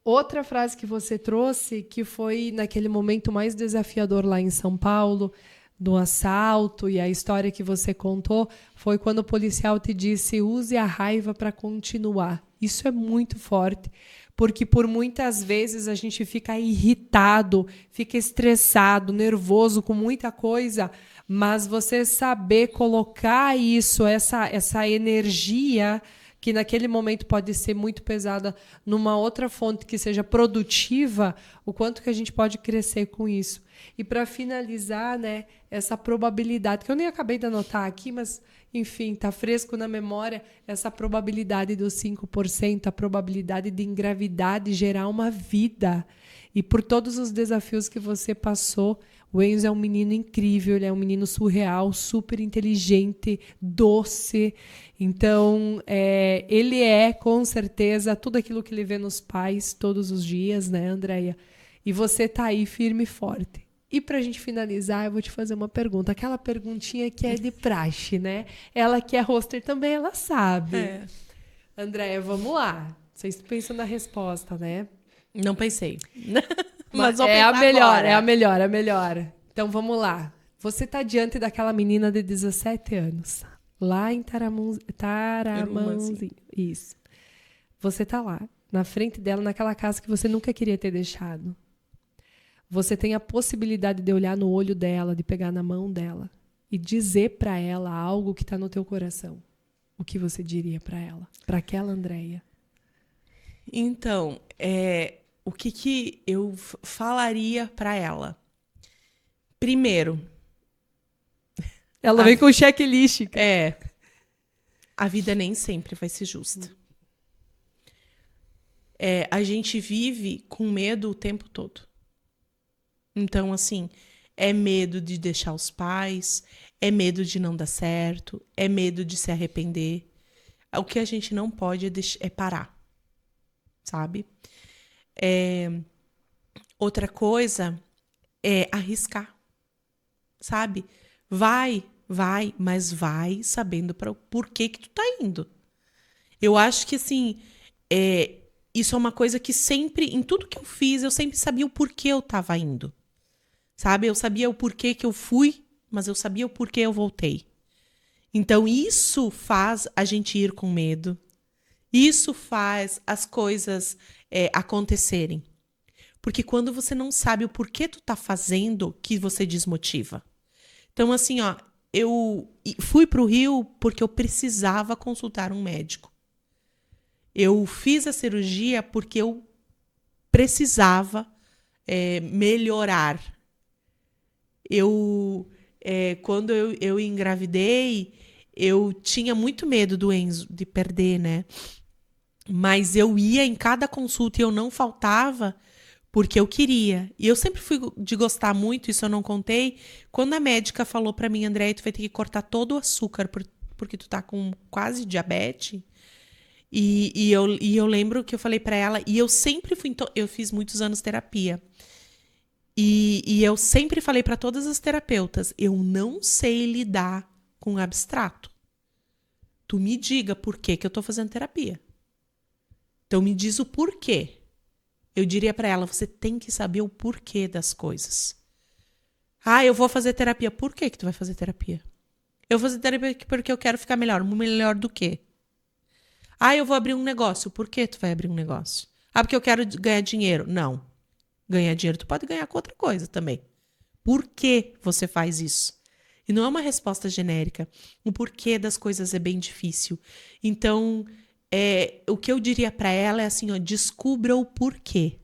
Outra frase que você trouxe, que foi naquele momento mais desafiador lá em São Paulo, do assalto, e a história que você contou, foi quando o policial te disse, use a raiva para continuar. Isso é muito forte, porque por muitas vezes a gente fica irritado, fica estressado, nervoso com muita coisa, mas você saber colocar isso, essa energia que naquele momento pode ser muito pesada, numa outra fonte que seja produtiva, o quanto que a gente pode crescer com isso. E para finalizar, né, essa probabilidade, que eu nem acabei de anotar aqui, mas, enfim, está fresco na memória, essa probabilidade dos 5%, a probabilidade de engravidar, de gerar uma vida. E por todos os desafios que você passou, o Enzo é um menino incrível, ele é um menino surreal, super inteligente, doce. Então, ele é, com certeza, tudo aquilo que ele vê nos pais todos os dias, né, Andrea? E você tá aí firme e forte. E pra gente finalizar, eu vou te fazer uma pergunta. Aquela perguntinha que é de praxe, né? Ela que é roster também, ela sabe. Andrea, vamos lá. Vocês pensam na resposta, né? Não pensei. Mas vou é pensar a melhor, agora. é a melhor, é a melhor. Então vamos lá. Você está diante daquela menina de 17 anos, lá em Taramanzinho. Isso. Você está lá, na frente dela, naquela casa que você nunca queria ter deixado. Você tem a possibilidade de olhar no olho dela, de pegar na mão dela e dizer para ela algo que está no teu coração. O que você diria para ela? Para aquela Andrea? Então, o que eu falaria para ela? Primeiro, ela vem com o checklist. A vida nem sempre vai ser justa. A gente vive com medo o tempo todo. Então, assim, é medo de deixar os pais, é medo de não dar certo, é medo de se arrepender. O que a gente não pode é parar, sabe? Outra coisa é arriscar, sabe? Vai, mas vai sabendo por que tu tá indo. Eu acho que, assim, isso é uma coisa que sempre, em tudo que eu fiz, eu sempre sabia o porquê eu tava indo. Sabe? Eu sabia o porquê que eu fui, mas eu sabia o porquê eu voltei. Então, isso faz a gente ir com medo. Isso faz as coisas acontecerem. Porque quando você não sabe o porquê tu tá fazendo, que você desmotiva. Então, assim, ó, eu fui pro Rio porque eu precisava consultar um médico. Eu fiz a cirurgia porque eu precisava melhorar. Quando eu engravidei, eu tinha muito medo do Enzo, de perder, né? Mas eu ia em cada consulta e eu não faltava porque eu queria. E eu sempre fui de gostar muito, isso eu não contei. Quando a médica falou pra mim, Andréia, tu vai ter que cortar todo o açúcar porque tu tá com quase diabetes. E eu lembro que eu falei pra ela, e eu sempre fui, eu fiz muitos anos terapia. E eu sempre falei pra todas as terapeutas, eu não sei lidar com abstrato. Tu me diga por que eu tô fazendo terapia. Então me diz o porquê. Eu diria pra ela, você tem que saber o porquê das coisas. Ah, eu vou fazer terapia. Por que tu vai fazer terapia? Eu vou fazer terapia porque eu quero ficar melhor. Melhor do quê? Ah, eu vou abrir um negócio. Por que tu vai abrir um negócio? Ah, porque eu quero ganhar dinheiro. Não. Ganhar dinheiro tu pode ganhar com outra coisa também. Por que você faz isso? E não é uma resposta genérica. O porquê das coisas é bem difícil. Então, o que eu diria pra ela é assim, ó, descubra o porquê.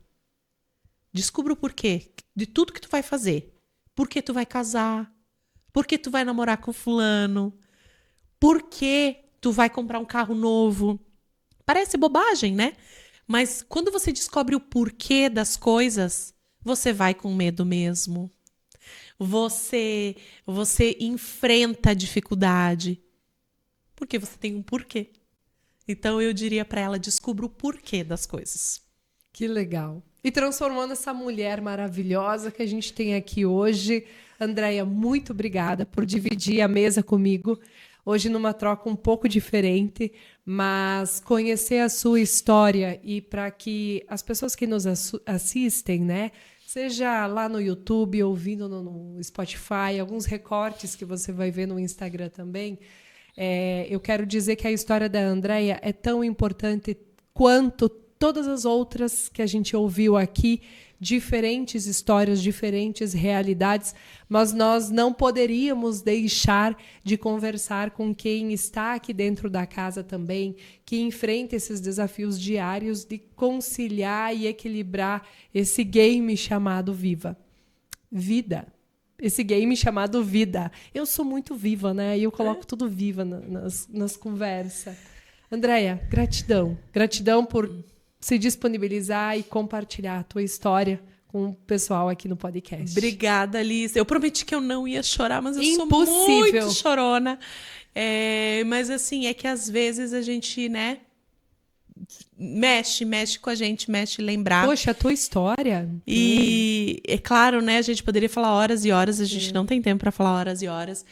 Descubra o porquê de tudo que tu vai fazer. Por que tu vai casar? Por que tu vai namorar com fulano? Por que tu vai comprar um carro novo? Parece bobagem, né? Mas quando você descobre o porquê das coisas, você vai com medo mesmo. Você enfrenta a dificuldade. Porque você tem um porquê. Então eu diria para ela, descubra o porquê das coisas. Que legal. E transformando essa mulher maravilhosa que a gente tem aqui hoje. Andréia, muito obrigada por dividir a mesa comigo. Hoje numa troca um pouco diferente, mas conhecer a sua história e para que as pessoas que nos assistem, né, seja lá no YouTube, ouvindo no Spotify, alguns recortes que você vai ver no Instagram também, eu quero dizer que a história da Andréia é tão importante quanto todas as outras que a gente ouviu aqui, diferentes histórias, diferentes realidades, mas nós não poderíamos deixar de conversar com quem está aqui dentro da casa também, que enfrenta esses desafios diários de conciliar e equilibrar esse game chamado vida. Esse game chamado vida. Eu sou muito viva, né? E eu coloco tudo viva nas conversas. Andréia, gratidão. Gratidão por se disponibilizar e compartilhar a tua história com o pessoal aqui no podcast. Obrigada, Alice. Eu prometi que eu não ia chorar, mas eu Impossível. sou muito chorona. Mas assim, é que às vezes a gente, né, mexe com a gente, mexe lembrar. Poxa, a tua história. E é claro, né, a gente poderia falar horas e horas, a gente não tem tempo para falar horas e horas.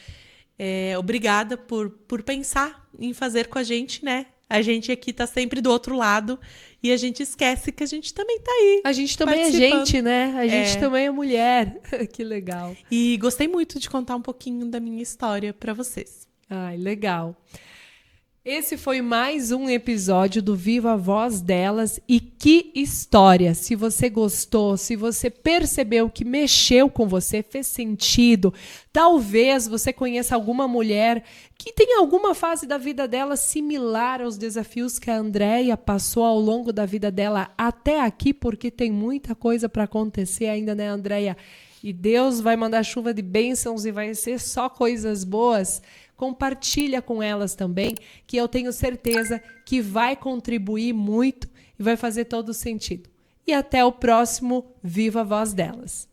Obrigada por pensar em fazer com a gente, né? A gente aqui tá sempre do outro lado e a gente esquece que a gente também tá aí. A gente também é gente, né? A gente também é mulher. Que legal. E gostei muito de contar um pouquinho da minha história para vocês. Ai, legal. Esse foi mais um episódio do Viva a Voz Delas. E que história! Se você gostou, se você percebeu que mexeu com você, fez sentido, talvez você conheça alguma mulher que tem alguma fase da vida dela similar aos desafios que a Andréia passou ao longo da vida dela até aqui, porque tem muita coisa para acontecer ainda, né, Andréia? E Deus vai mandar chuva de bênçãos e vai ser só coisas boas. Compartilha com elas também, que eu tenho certeza que vai contribuir muito e vai fazer todo sentido. E até o próximo Viva a Voz Delas.